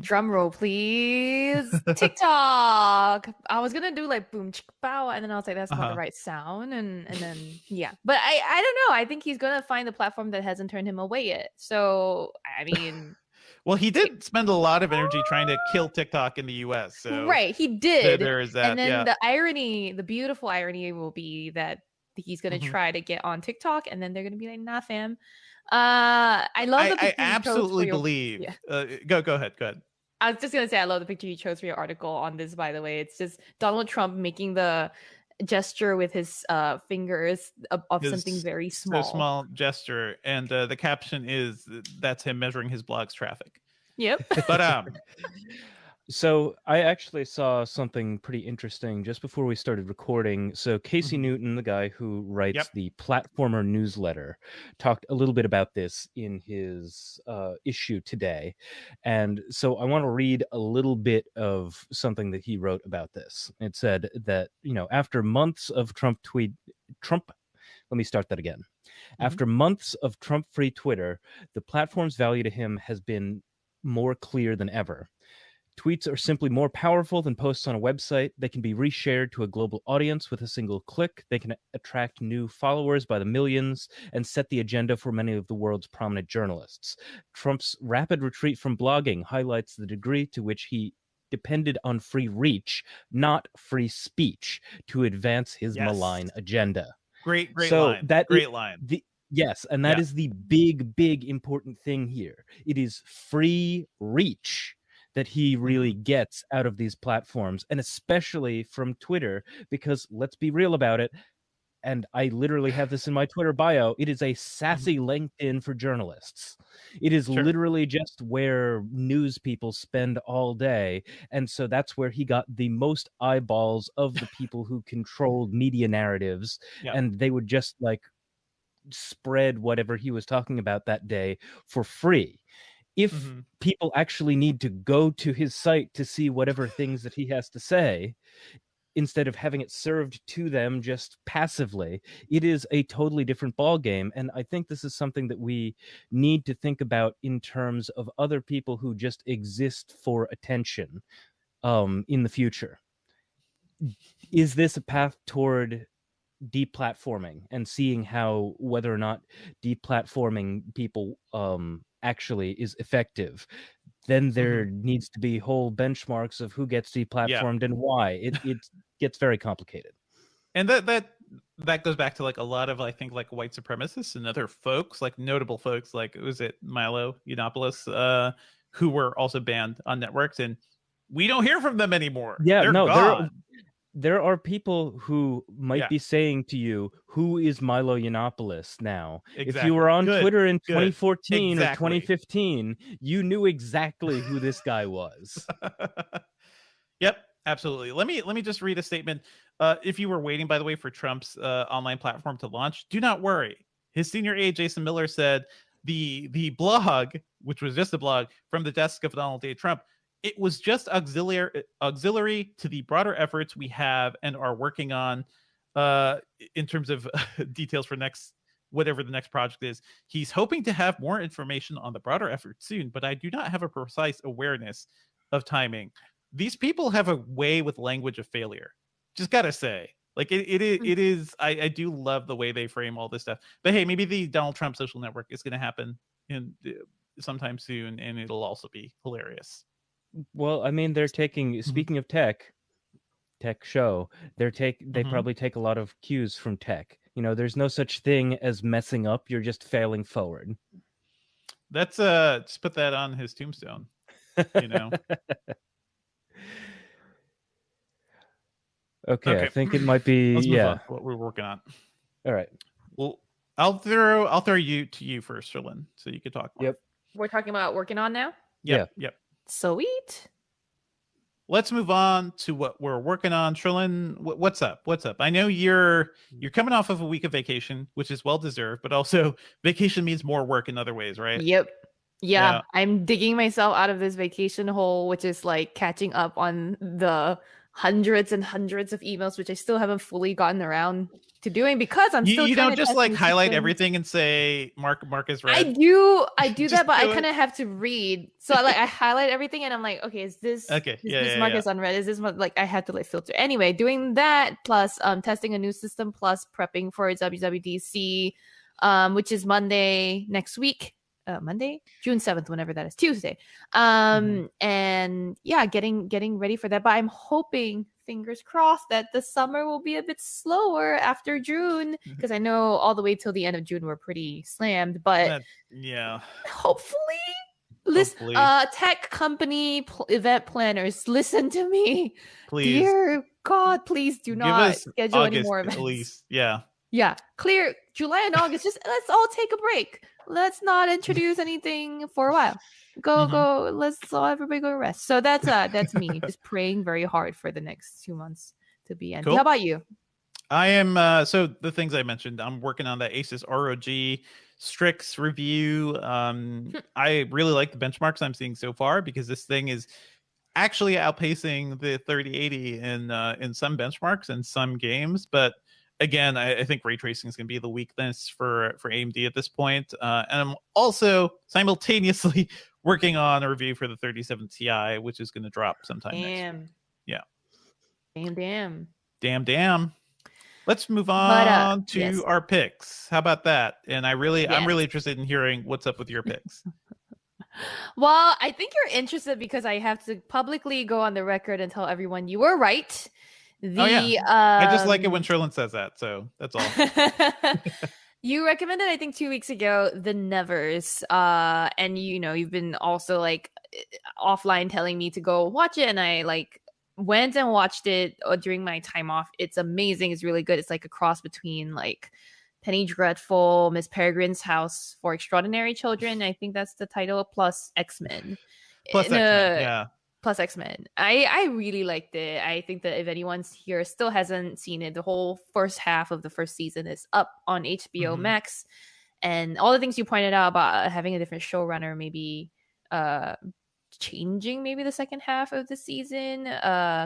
Drum roll, please. TikTok. I was going to do like boom, chick, bow. And then I was like, that's not the right sound. And then, but I don't know. I think he's going to find the platform that hasn't turned him away yet. So, I mean... Well, he did spend a lot of energy trying to kill TikTok in the US. So he did. There is that. And then the irony, the beautiful irony will be that he's going to try to get on TikTok and then they're going to be like, nah, fam. I love the picture. I absolutely believe. Go ahead. I was just going to say, I love the picture you chose for your article on this, by the way. It's just Donald Trump making the gesture with his fingers of something very small. So small gesture. And the caption is, that's him measuring his blog's traffic. Yep. But So I actually saw something pretty interesting just before we started recording. So Casey Newton, the guy who writes the Platformer newsletter, talked a little bit about this in his issue today. And so I want to read a little bit of something that he wrote about this. It said that, after months of let me start that again. After months of Trump-free Twitter, the platform's value to him has been more clear than ever. Tweets are simply more powerful than posts on a website. They can be reshared to a global audience with a single click. They can attract new followers by the millions and set the agenda for many of the world's prominent journalists. Trump's rapid retreat from blogging highlights the degree to which he depended on free reach, not free speech, to advance his malign agenda. Great line. Great line. Yes, and that is the big important thing here. It is free reach that he really gets out of these platforms, and especially from Twitter, because let's be real about it, and I literally have this in my Twitter bio, it is a sassy LinkedIn for journalists. It is literally just where news people spend all day, and so that's where he got the most eyeballs of the people who controlled media narratives, and they would just spread whatever he was talking about that day for free. If people actually need to go to his site to see whatever things that he has to say, instead of having it served to them just passively, it is a totally different ballgame. And I think this is something that we need to think about in terms of other people who just exist for attention in the future. Is this a path toward deplatforming and seeing how whether or not deplatforming people actually is effective? Then there needs to be whole benchmarks of who gets deplatformed and why. It gets very complicated. And that goes back to a lot of, I think, white supremacists and other folks, notable folks, was it Milo Yiannopoulos, who were also banned on networks, and we don't hear from them anymore. They're gone. There are people who might be saying to you, who is Milo Yiannopoulos now? Exactly. If you were on Twitter in 2014 or 2015, you knew exactly who this guy was. Yep, absolutely. Let me just read a statement. If you were waiting, by the way, for Trump's online platform to launch, do not worry. His senior aide, Jason Miller, said the blog, which was just a blog from the desk of Donald J. Trump, it was just auxiliary to the broader efforts we have and are working on in terms of details for whatever the next project is. He's hoping to have more information on the broader effort soon, but I do not have a precise awareness of timing. These people have a way with language of failure. Just gotta say, it is. I do love the way they frame all this stuff. But hey, maybe the Donald Trump social network is going to happen in sometime soon, and it'll also be hilarious. Well, I mean, they're taking, speaking of tech show, they probably take a lot of cues from tech. There's no such thing as messing up. You're just failing forward. That's just put that on his tombstone. Okay, I think it might be. Let's move on to what we're working on. All right. Well, I'll throw you first, Sherlyn, so you can talk more. Yep. We're talking about working on now? Yep. Sweet. Let's move on to what we're working on. Sherlyn, what's up? I know you're coming off of a week of vacation, which is well deserved, but also vacation means more work in other ways, right? Yep. Yeah. I'm digging myself out of this vacation hole, which is catching up on the hundreds and hundreds of emails, which I still haven't fully gotten around to doing because I'm still. You don't just highlight everything and say Mark is right. I do that, but I kind of have to read. So I highlight everything and I'm like, okay, is this this Mark is unread? Is this I have to filter anyway? Doing that plus testing a new system plus prepping for WWDC, which is Monday next week. Monday, June 7th, whenever that is, Tuesday. And getting ready for that. But I'm hoping, fingers crossed, that the summer will be a bit slower after June, because I know all the way till the end of June we're pretty slammed. But hopefully. Tech company event planners, listen to me, please. Dear God, please do not schedule any more events. At least, clear July and August. Just let's all take a break. let's not introduce anything for a while. Go. Let's all everybody go rest. So that's me just praying very hard for the next 2 months to be ended. Cool. How about you? I am so the things I mentioned, I'm working on the Asus Rog Strix review. I really like the benchmarks I'm seeing so far because this thing is actually outpacing the 3080 in some benchmarks and some games. But again, I think ray tracing is going to be the weakness for AMD at this point. And I'm also simultaneously working on a review for the 37 Ti, which is going to drop sometime next week. Yeah. Damn. Let's move on to our picks. How about that? And I'm really interested in hearing what's up with your picks. Well, I think you're interested because I have to publicly go on the record and tell everyone you were right. I just like it when Sherlyn says that, so that's all. You recommended, I think 2 weeks ago, The Nevers, and you've been also like offline telling me to go watch it, and I like went and watched it during my time off. It's amazing. It's really good. It's like a cross between like Penny Dreadful, Miss Peregrine's House for Extraordinary Children. I think that's the title, plus X-Men. Plus X-Men. I really liked it. I think that if anyone's here still hasn't seen it, the whole first half of the first season is up on HBO Max. And all the things you pointed out about having a different showrunner, maybe changing maybe the second half of the season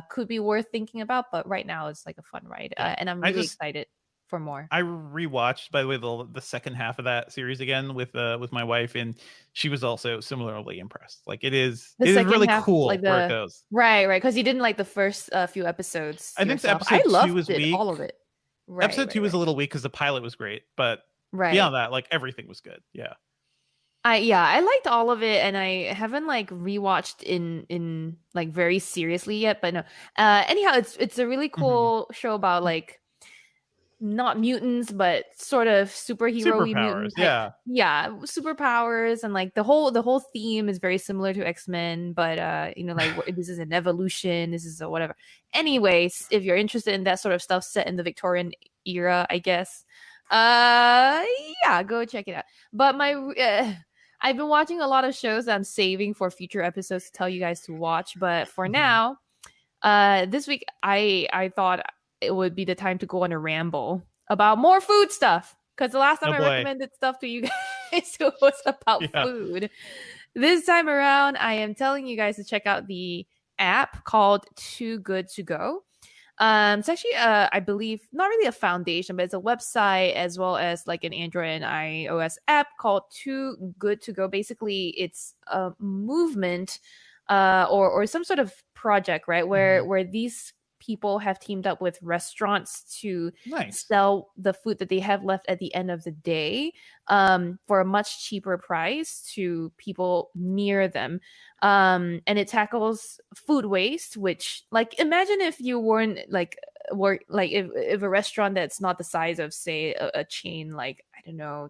could be worth thinking about. But right now it's like a fun ride. And I'm really excited for more. I rewatched, by the way, the second half of that series again with my wife, and she was also similarly impressed. Like it is really cool like where it goes. Right, because you didn't like the first few episodes. I think episode 2 was weak. All of it. Episode 2 was a little weak because the pilot was great, but beyond that, like everything was good. Yeah. I liked all of it, and I haven't like rewatched in like very seriously yet, but no. Anyhow, it's a really cool show about like not mutants, but sort of superhero-y mutants. Yeah, superpowers, and like the whole theme is very similar to X-Men, but like this is an evolution, this is a whatever. Anyways, if you're interested in that sort of stuff set in the Victorian era, I guess, go check it out. But I've been watching a lot of shows that I'm saving for future episodes to tell you guys to watch, but for now, this week I thought it would be the time to go on a ramble about more food stuff, because the last time I recommended stuff to you guys it was about food. This time around, I am telling you guys to check out the app called Too Good To Go. It's actually I believe not really a foundation, but it's a website as well as like an Android and iOS app called Too Good To Go. Basically, it's a movement or some sort of project, right, where these people have teamed up with restaurants to sell the food that they have left at the end of the day for a much cheaper price to people near them. And it tackles food waste, which, like, imagine if you weren't if a restaurant that's not the size of, say, a chain like, I don't know,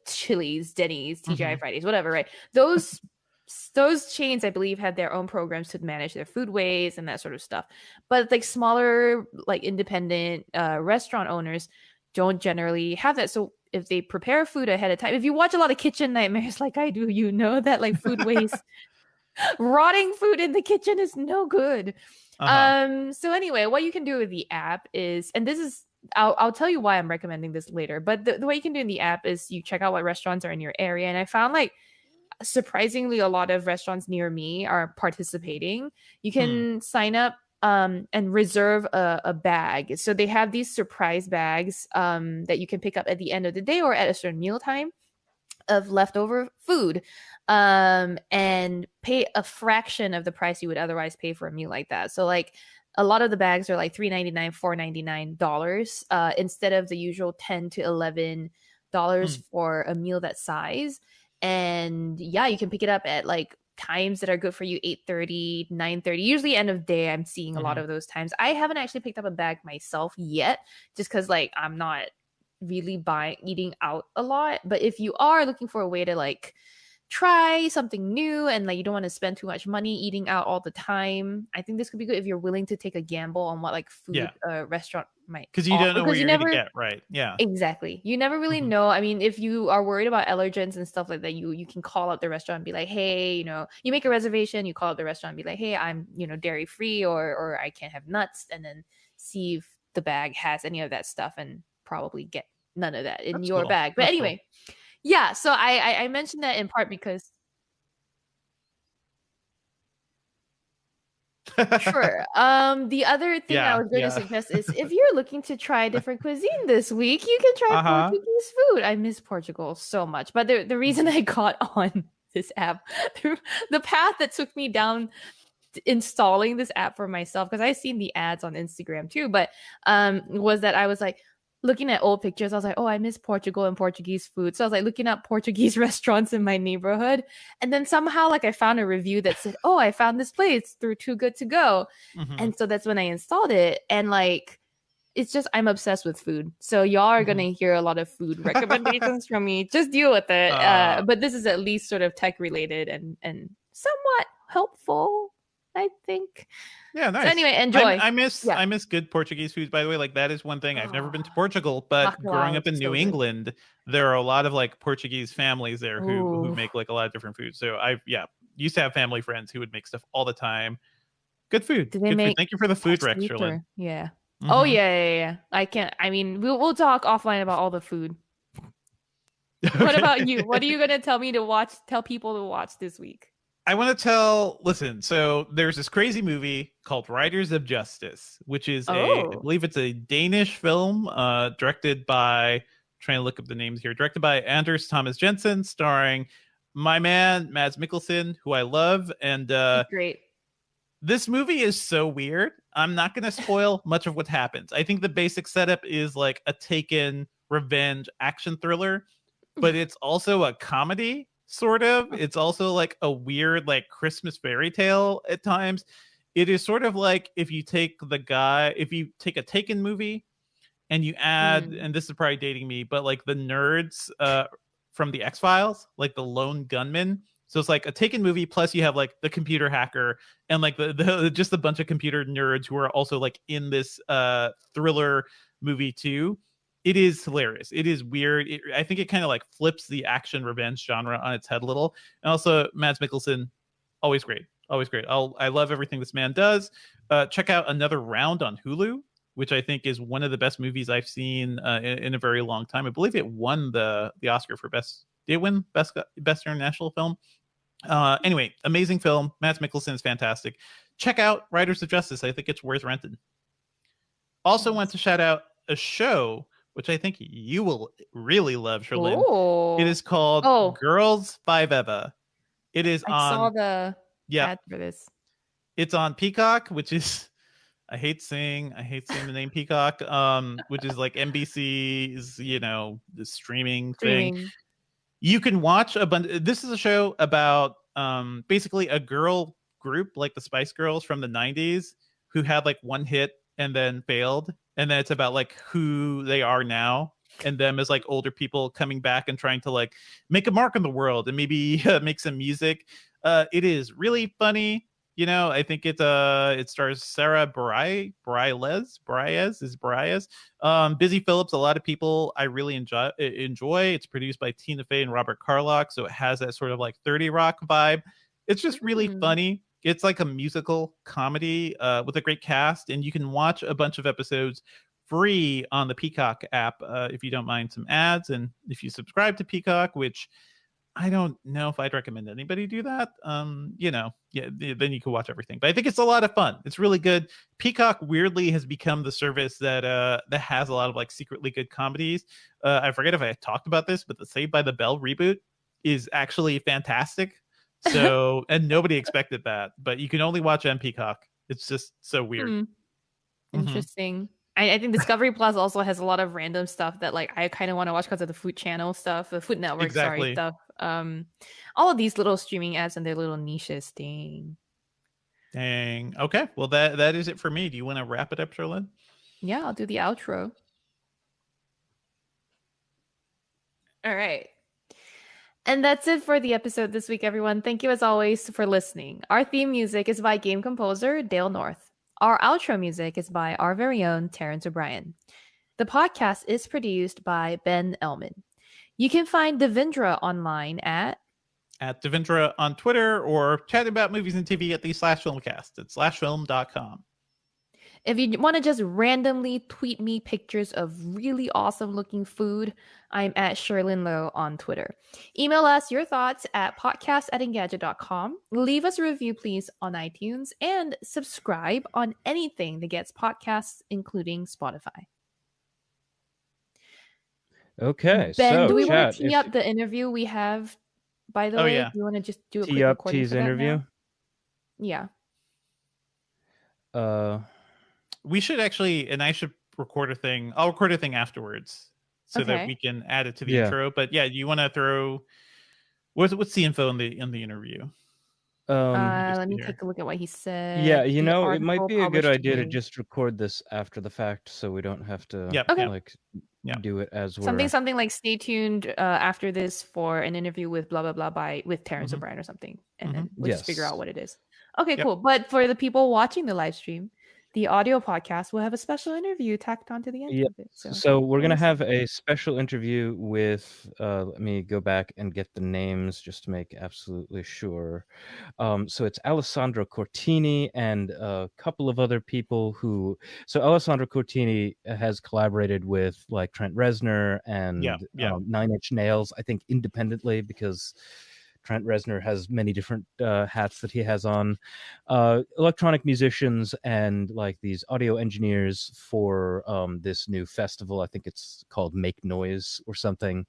Chili's, Denny's, TGI Fridays, whatever, right? Those chains, I believe, have their own programs to manage their food waste and that sort of stuff. But like smaller, like independent restaurant owners don't generally have that. So if they prepare food ahead of time, if you watch a lot of Kitchen Nightmares like I do, you know that like food waste, rotting food in the kitchen is no good. So anyway, what you can do with the app is, and this is, I'll tell you why I'm recommending this later, but the way you can do in the app is you check out what restaurants are in your area. And I found like surprisingly a lot of restaurants near me are participating. You can sign up and reserve a bag. So they have these surprise bags that you can pick up at the end of the day or at a certain meal time of leftover food, and pay a fraction of the price you would otherwise pay for a meal like that. So like a lot of the bags are like $3.99, $4.99 instead of the usual $10 to $11 for a meal that size. And yeah, you can pick it up at like times that are good for you, 8:30, 9:30, usually end of day. I'm seeing a lot of those times. I haven't actually picked up a bag myself yet, just because like I'm not really eating out a lot. But if you are looking for a way to like try something new and like you don't want to spend too much money eating out all the time, I think this could be good if you're willing to take a gamble on what like food restaurant because you don't know where you're going to get, right? Yeah, exactly. You never really know. I mean, if you are worried about allergens and stuff like that, you can call out the restaurant and be like, hey, you make a reservation, you call out the restaurant and be like, hey, I'm dairy free or I can't have nuts, and then see if the bag has any of that stuff and probably get none of that in your bag. But anyway, yeah. So I mentioned that in part because. Sure. The other thing I was going to suggest is if you're looking to try different cuisine this week, you can try Portuguese food. I miss Portugal so much. But the reason I got on this app, the path that took me down installing this app for myself, because I've seen the ads on Instagram too, but was that I was like, looking at old pictures, I was like, oh, I miss Portugal and Portuguese food. So I was like looking up Portuguese restaurants in my neighborhood. And then somehow I found a review that said, oh, I found this place through Too Good To Go. And so that's when I installed it. And it's just, I'm obsessed with food. So y'all are going to hear a lot of food recommendations from me. Just deal with it. But this is at least sort of tech related and somewhat helpful, I think. Yeah, nice. So anyway, enjoy. I miss good Portuguese food, by the way. That is one thing. I've never been to Portugal, but growing up in New England, there are a lot of Portuguese families there who make a lot of different food. So I used to have family friends who would make stuff all the time. Good food. Good food. Thank you for the food rec, Sherlyn. Yeah. Oh yeah. We'll talk offline about all the food. Okay. What about you? What are you gonna tell people to watch this week? I want to listen, so there's this crazy movie called Riders of Justice, which is I believe it's a Danish film directed by, trying to look up the names here, directed by Anders Thomas Jensen, starring my man, Mads Mikkelsen, who I love. And great. This movie is so weird. I'm not going to spoil much of what happens. I think the basic setup is a Taken revenge action thriller, but it's also a comedy. Sort of. It's also a weird Christmas fairy tale at times. It is sort of if you take a Taken movie and you add, and this is probably dating me, but the nerds from the X-Files, the lone gunman. So it's a Taken movie plus you have the computer hacker and the just a bunch of computer nerds who are also in this thriller movie too. It is hilarious. It is weird. I think it kind of flips the action revenge genre on its head a little. And also Mads Mikkelsen, always great. Always great. I love everything this man does. Check out Another Round on Hulu, which I think is one of the best movies I've seen in a very long time. I believe it won the Oscar for best international film. Anyway, amazing film. Mads Mikkelsen is fantastic. Check out Riders of Justice. I think it's worth renting. Also want to shout out a show which I think you will really love, Sherlyn. It is called Girls 5 Eva. It is I saw the ad for this. It's on Peacock, which is I hate saying the name Peacock, which is NBC's, the streaming thing. You can watch a bunch. This is a show about basically a girl group like the Spice Girls from the 90s who had one hit and then failed. And then it's about who they are now and them as older people coming back and trying to make a mark in the world and maybe make some music. It is really funny. I think it stars Sarah Bareilles. Busy Phillips. A lot of people I really enjoy. It's produced by Tina Fey and Robert Carlock. So it has that sort of 30 Rock vibe. It's just really funny. It's a musical comedy with a great cast, and you can watch a bunch of episodes free on the Peacock app if you don't mind some ads, and if you subscribe to Peacock, which I don't know if I'd recommend anybody do that. Then you can watch everything. But I think it's a lot of fun. It's really good. Peacock weirdly has become the service that has a lot of secretly good comedies. I forget if I talked about this, but the Saved by the Bell reboot is actually fantastic. So, and nobody expected that, but you can only watch on Peacock. It's just so weird. Interesting. I think Discovery Plus also has a lot of random stuff that I kind of want to watch because of the Food Channel stuff, the Food Network, stuff. All of these little streaming apps and their little niches. Dang. Okay. Well, that is it for me. Do you want to wrap it up, Sherlyn? Yeah, I'll do the outro. All right. And that's it for the episode this week, everyone. Thank you, as always, for listening. Our theme music is by game composer Dale North. Our outro music is by our very own Terrence O'Brien. The podcast is produced by Ben Ellman. You can find Devindra online at Devindra on Twitter, or chatting about movies and TV at the /filmcast at /film.com. If you want to just randomly tweet me pictures of really awesome looking food, I'm at Sherlyn Lowe on Twitter. Email us your thoughts at podcast@engadget.com. Leave us a review, please, on iTunes, and subscribe on anything that gets podcasts, including Spotify. Okay, Ben, so do we chat, want to tee up the interview we have, by the way? Yeah. Do you want to just do a tee quick up recording T's for that interview? now? Yeah. We should actually, and I should record a thing. I'll record a thing afterwards so that we can add it to the intro. But yeah, you want to throw what's the info in the interview? Let me take a look at what he said. Yeah, you know, it might be a good idea to just record this after the fact, so we don't have to do it as we're something like stay tuned after this for an interview with blah blah blah with Terrence O'Brien or something, and then we'll just figure out what it is. Okay, cool. But for the people watching the live stream, the audio podcast will have a special interview tacked onto the end of it. So we're going to have a special interview with, let me go back and get the names just to make absolutely sure. So it's Alessandro Cortini and a couple of other people who, so Alessandro Cortini has collaborated with like Trent Reznor and Nine Inch Nails, I think independently, because Trent Reznor has many different hats that he has on. Electronic musicians and like these audio engineers for this new festival. I think it's called Make Noise or something.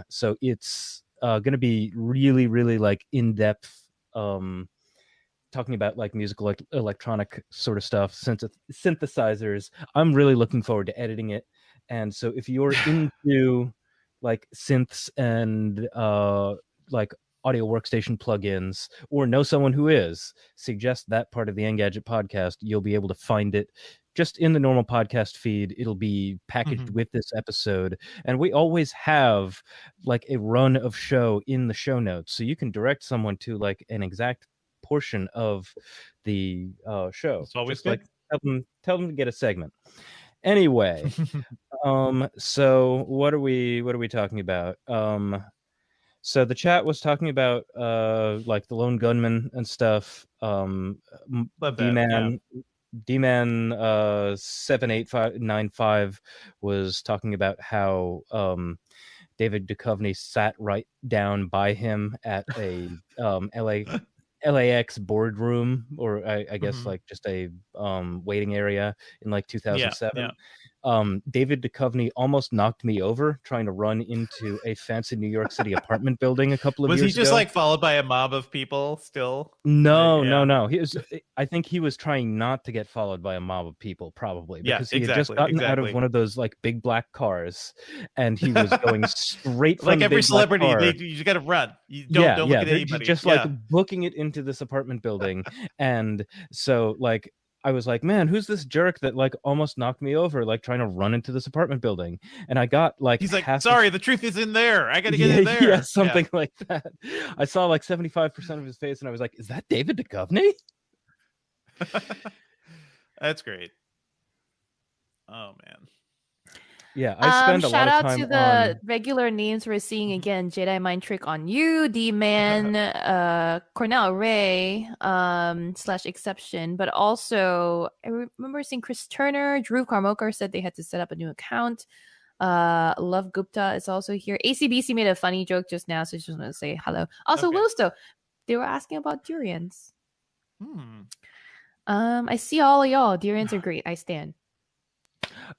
So it's going to be really, really like in-depth talking about like musical electronic sort of stuff, synthesizers. I'm really looking forward to editing it. And so if you're into like synths and like audio workstation plugins, or know someone who is, suggest that part of the Engadget podcast. You'll be able to find it just in the normal podcast feed. It'll be packaged with this episode, and we always have like a run of show in the show notes, so you can direct someone to like an exact portion of the show. It's always just good. Like tell them to get a segment. Anyway, so what are we talking about? So the chat was talking about like the lone gunman and stuff. D-Man 78595 was talking about how David Duchovny sat right down by him at a LAX boardroom, or I guess like just a waiting area in like 2007. David Duchovny almost knocked me over trying to run into a fancy New York City apartment building a couple of years ago. Was he just like followed by a mob of people still? No. I think he was trying not to get followed by a mob of people, probably, because he had just gotten out of one of those like big black cars, and he was going straight from like the every big celebrity. black car. You got to run. You don't look at anybody. Just like booking it into this apartment building, and so like I was like, man, who's this jerk that like almost knocked me over, like trying to run into this apartment building? And I got like, he's like, sorry, the truth is in there. I got to get in there. Yeah, something like that. I saw like 75% of his face, and I was like, is that David Duchovny? That's great. Oh man. Yeah, I spend a lot of time shout out to the regular names we're seeing again. Jedi Mind Trick on you, D-Man, Cornell Ray, /exception. But also, I remember seeing Chris Turner, Drew Karmokar said they had to set up a new account. Love Gupta is also here. ACBC made a funny joke just now, so I just want to say hello. Also, Wilstow, they were asking about durians. I see all of y'all. Durians are great. I stand.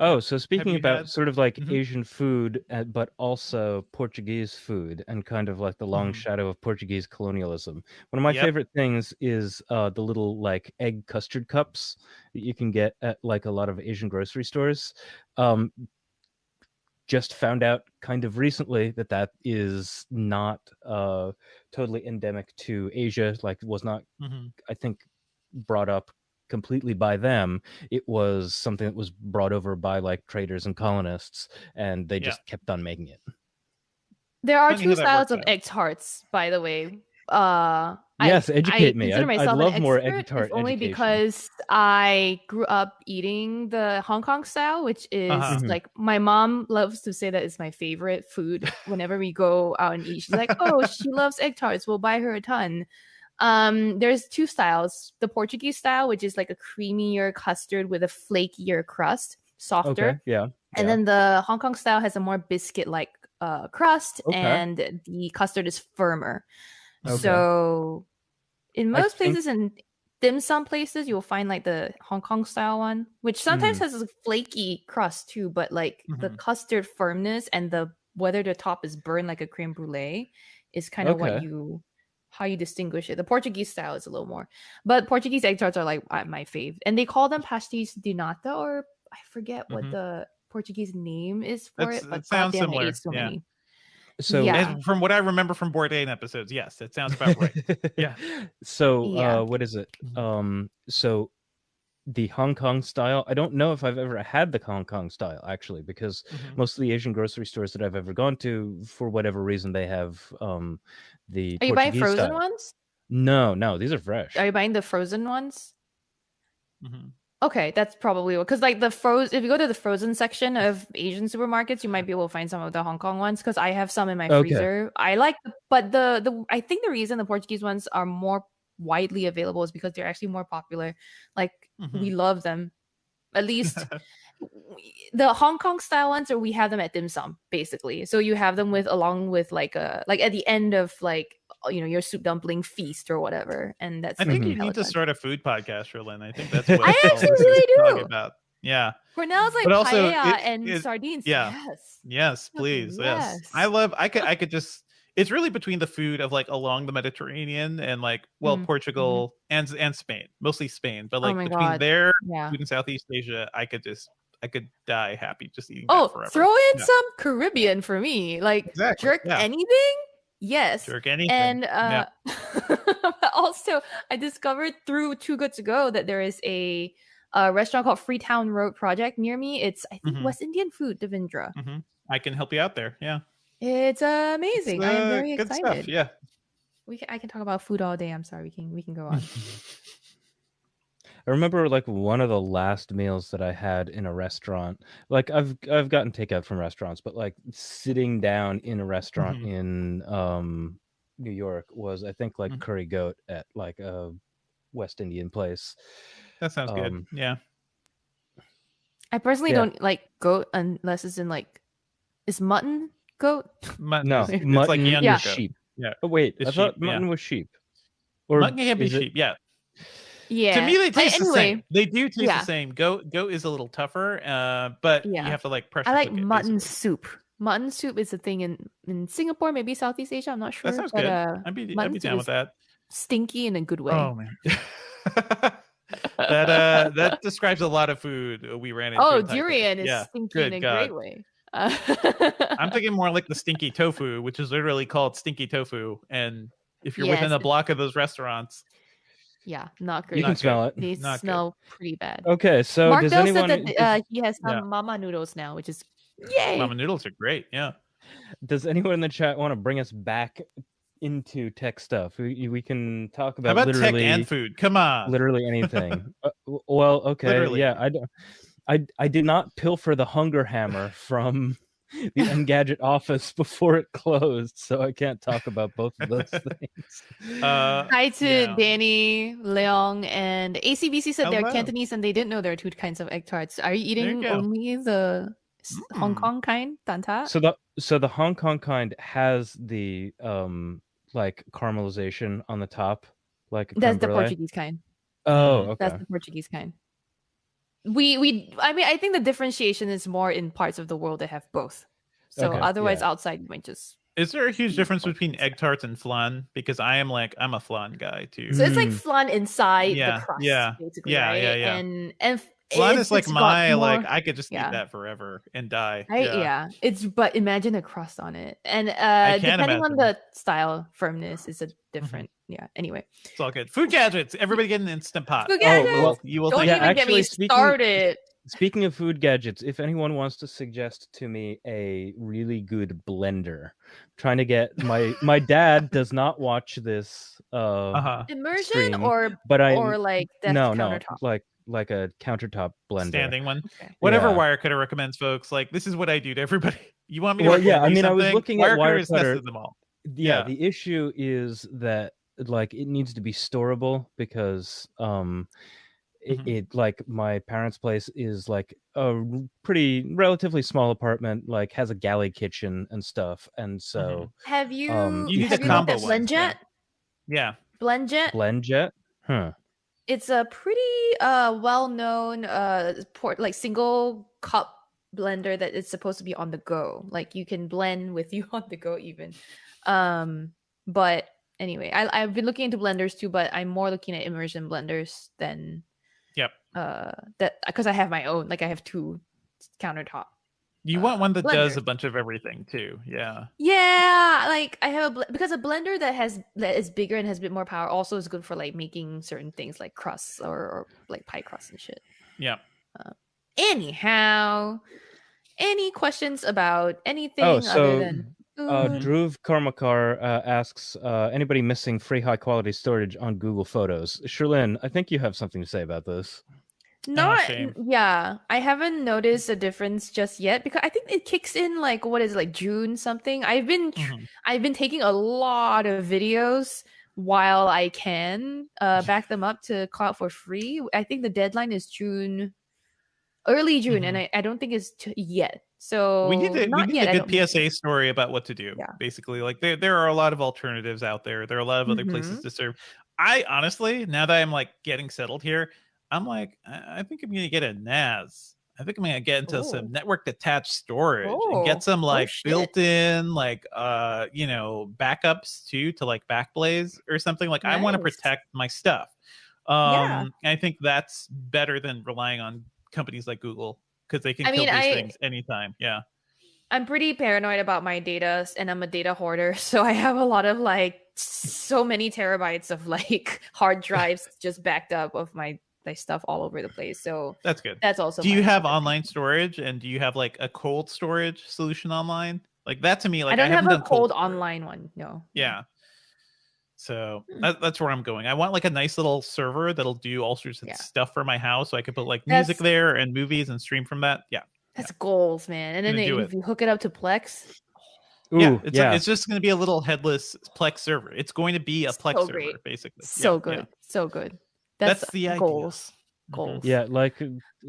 Oh, so speaking about sort of like Asian food, but also Portuguese food, and kind of like the long shadow of Portuguese colonialism. One of my favorite things is the little like egg custard cups that you can get at like a lot of Asian grocery stores. Just found out kind of recently that is not totally endemic to Asia. Like was not, I think, brought up completely by them. It was something that was brought over by like traders and colonists, and they just kept on making it. There are two styles of egg tarts, by the way. Yes, educate me. Consider myself I'd love an more expert, egg tart if only education. because I grew up eating the Hong Kong style, which is like my mom loves to say that it's my favorite food. Whenever we go out and eat, she's like, "Oh, she loves egg tarts. We'll buy her a ton." There's two styles: the Portuguese style, which is like a creamier custard with a flakier crust, softer. Okay, yeah. And then the Hong Kong style has a more biscuit-like crust, and the custard is firmer. Okay. So in most places and dim sum places, you'll find like the Hong Kong style one, which sometimes has a flaky crust too, but like the custard firmness and the whether the top is burned like a creme brulee is kind of how you distinguish it. The Portuguese style is a little more, but Portuguese egg tarts are like my fave, and they call them pastéis de nata, or I forget what the Portuguese name is for it. But it sounds goddamn, similar. I ate so many. So from what I remember from Bourdain episodes, yes, it sounds about right. Yeah. So what is it? So the Hong Kong style, I don't know if I've ever had the Hong Kong style actually, because most of the Asian grocery stores that I've ever gone to, for whatever reason, they have the Are you Portuguese buying frozen style. ones? No, these are fresh. Are you buying the frozen ones? Okay, that's probably because like the if you go to the frozen section of Asian supermarkets, you might be able to find some of the Hong Kong ones, because I have some in my freezer. I like, but the I think the reason the Portuguese ones are more widely available is because they're actually more popular. Like we love them. At least the Hong Kong style ones, or we have them at dim sum basically. So you have them along with like at the end of like, you know, your soup dumpling feast or whatever. And that's I think you need to start a food podcast, Rylin. I think that's what I actually really do. About. Yeah. Cornell's like paella and sardines. Yeah. Yes, please. Yes. I could just, it's really between the food of like along the Mediterranean and like, Portugal and Spain, mostly Spain, but like between there, food in Southeast Asia, I could die happy just eating that forever. Throw in some Caribbean for me, like jerk anything. Yes. Jerk anything. And also I discovered through Too Good to Go that there is a restaurant called Freetown Road Project near me. It's I think West Indian food, Devindra. I can help you out there. Yeah. It's amazing. I am very excited. Good stuff. Yeah. I can talk about food all day. I'm sorry. We can go on. I remember like one of the last meals that I had in a restaurant. Like I've gotten takeout from restaurants, but like sitting down in a restaurant in New York was, I think, like curry goat at like a West Indian place. That sounds good. Yeah. I personally don't like goat unless it's in like, is mutton goat? Mutton, no, it's mutton like is sheep. Yeah. Oh wait, I thought mutton was sheep. Or mutton can be sheep. Yeah. Yeah. To me, they taste the same. They do taste the same. Goat is a little tougher, but you have to like pressure. I like cook it, mutton soup. Mutton soup is a thing in Singapore, maybe Southeast Asia. I'm not sure. That sounds good. I'd be down with that. Stinky in a good way. Oh man. that describes a lot of food we ran into. Oh, durian is stinky in a great way. I'm thinking more like the stinky tofu, which is literally called stinky tofu. And if you're within a block of those restaurants, not great. You can smell it. They smell pretty bad. Okay, so Mark does anyone said that he has some mama noodles now, which is yay. Mama noodles are great. Yeah. Does anyone in the chat want to bring us back into tech stuff? We can talk about, tech and food. Come on, literally anything. Well, okay, literally. Yeah. I did not pilfer the hunger hammer from the Engadget office before it closed, so I can't talk about both of those things. Hi to Danny, Leong, and ACBC said they're Cantonese and they didn't know there are two kinds of egg tarts. Are you eating only the Hong Kong kind, Tanta? So the Hong Kong kind has the like caramelization on the top, like that's the Portuguese kind. Oh, okay. That's the Portuguese kind. I mean, I think the differentiation is more in parts of the world that have both. So otherwise, outside you might just. Is there a huge difference between egg tarts and flan? Because I'm a flan guy too. So it's like flan inside the crust, basically, right? Yeah. And flan is like I could just eat that forever and die. But imagine a crust on it, and depending on the style firmness is a different. Anyway, it's all good. Food gadgets. Everybody get an Instant Pot. Food gadgets. You will. Don't even get me started. Speaking of food gadgets, if anyone wants to suggest to me a really good blender, I'm trying to get my dad does not watch this immersion stream, or like countertop. like a countertop blender, standing one. Okay. Whatever Wirecutter recommends, folks. Like, this is what I do to everybody. You want me to? I was looking at Wirecutter. Them all. Yeah, the issue is that like it needs to be storable because it like my parents' place is like a pretty relatively small apartment, like has a galley kitchen and stuff, and so have you you need a combo BlendJet? Yeah. BlendJet. Huh. It's a pretty well-known like single cup blender that is supposed to be on the go. Like you can blend with you on the go even. But anyway, I've been looking into blenders too, but I'm more looking at immersion blenders than that because I have my own. Like I have 2 countertop. You want one that does a bunch of everything too. Yeah, like I have because a blender that is bigger and has a bit more power also is good for like making certain things like crusts or like pie crusts and shit. Anyhow, any questions about anything other than Dhruv Karmakar asks anybody missing free high quality storage on Google Photos? Sherlyn, I think you have something to say about this. I haven't noticed a difference just yet because I think it kicks in like June something. I've been taking a lot of videos while I can back them up to cloud for free. I think the deadline is early June, and I don't think it's yet. So we need a good PSA story about what to do. Basically, like there are a lot of alternatives out there. There are a lot of other places to serve. I honestly, now that I'm like getting settled here, I'm like, I think I'm gonna get a NAS. I think I'm gonna get into some network attached storage and get some like built-in like backups too to like Backblaze or something. Like I want to protect my stuff. I think that's better than relying on companies like Google because they can kill these things anytime. I'm pretty paranoid about my data, and I'm a data hoarder, so I have a lot of like so many terabytes of like hard drives just backed up of my stuff all over the place. So that's good. That's also. Do you have online storage, and do you have like a cold storage solution online? Like that to me, like I don't have a cold online one. No. Yeah. So that's where I'm going. I want like a nice little server that'll do all sorts of stuff for my house, so I could put like music there and movies and stream from that. That's goals, man. And then if you hook it up to Plex. It's just going to be a little headless Plex server. It's going to be a Plex server, basically. So good. That's the goals. Yeah, like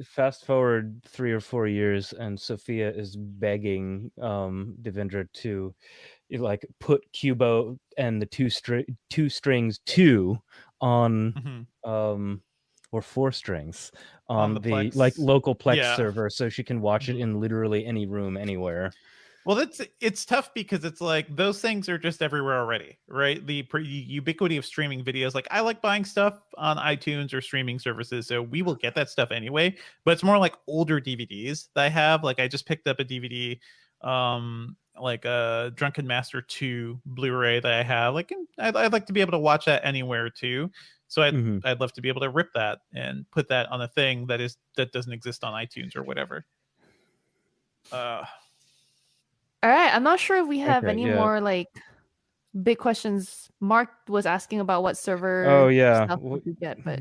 fast forward 3 or 4 years, and Sophia is begging Devendra to like put Cubo and the two strings 2 on or 4 strings on the Plex, like local Plex server, so she can watch it in literally any room anywhere. Well, it's tough because it's like those things are just everywhere already, right? The ubiquity of streaming videos. Like I like buying stuff on iTunes or streaming services, so we will get that stuff anyway. But it's more like older DVDs that I have. Like I just picked up a DVD, like a Drunken Master 2 Blu-ray that I have. Like I'd like to be able to watch that anywhere too. So I'd love to be able to rip that and put that on a thing that doesn't exist on iTunes or whatever. All right, I'm not sure if we have any more like big questions. Mark was asking about what server stuff would you get, but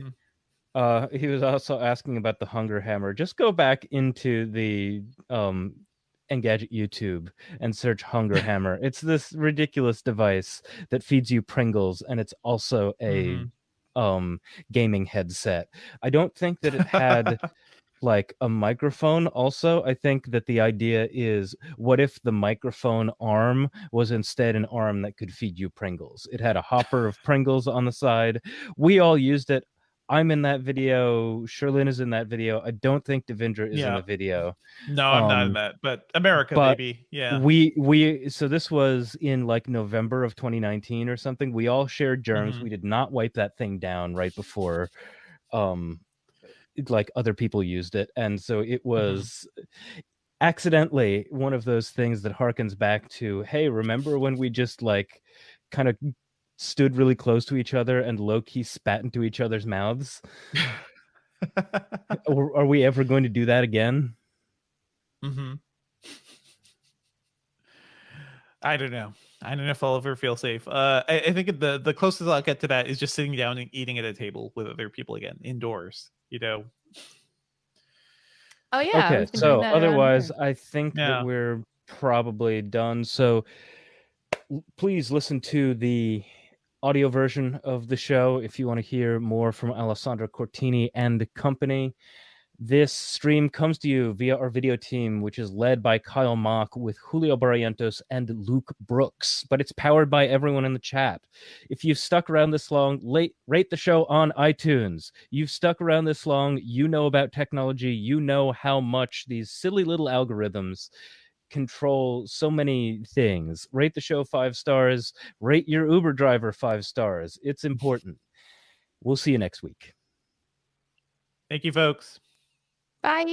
he was also asking about the Hunger Hammer. Just go back into the Engadget YouTube and search Hunger Hammer. It's this ridiculous device that feeds you Pringles, and it's also a gaming headset. I don't think that it had like a microphone. Also, I think that the idea is, what if the microphone arm was instead an arm that could feed you Pringles? It had a hopper of Pringles on the side. We all used it. I'm in that video. Sherlyn is in that video. I don't think Devendra is in the video. No, I'm not in that. But America, baby. Yeah. So this was in like November of 2019 or something. We all shared germs. We did not wipe that thing down right before like other people used it, and so it was accidentally one of those things that harkens back to, hey, remember when we just like kind of stood really close to each other and low-key spat into each other's mouths? Are we ever going to do that again? Mm-hmm. I don't know. I don't know if I'll ever feel safe. I think the closest I'll get to that is just sitting down and eating at a table with other people again, indoors, you know? Oh, yeah. Okay, so otherwise, I think that we're probably done. So please listen to the audio version of the show if you want to hear more from Alessandro Cortini and company. This stream comes to you via our video team, which is led by Kyle Mock with Julio Barrientos and Luke Brooks, but it's powered by everyone in the chat. If you've stuck around this long, rate the show on iTunes. You've stuck around this long, you know about technology, you know how much these silly little algorithms control so many things. Rate the show 5 stars, rate your Uber driver 5 stars. It's important. We'll see you next week. Thank you, folks. Bye.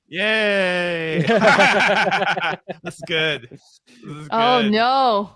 Yay. That's good. This is good. Oh, no.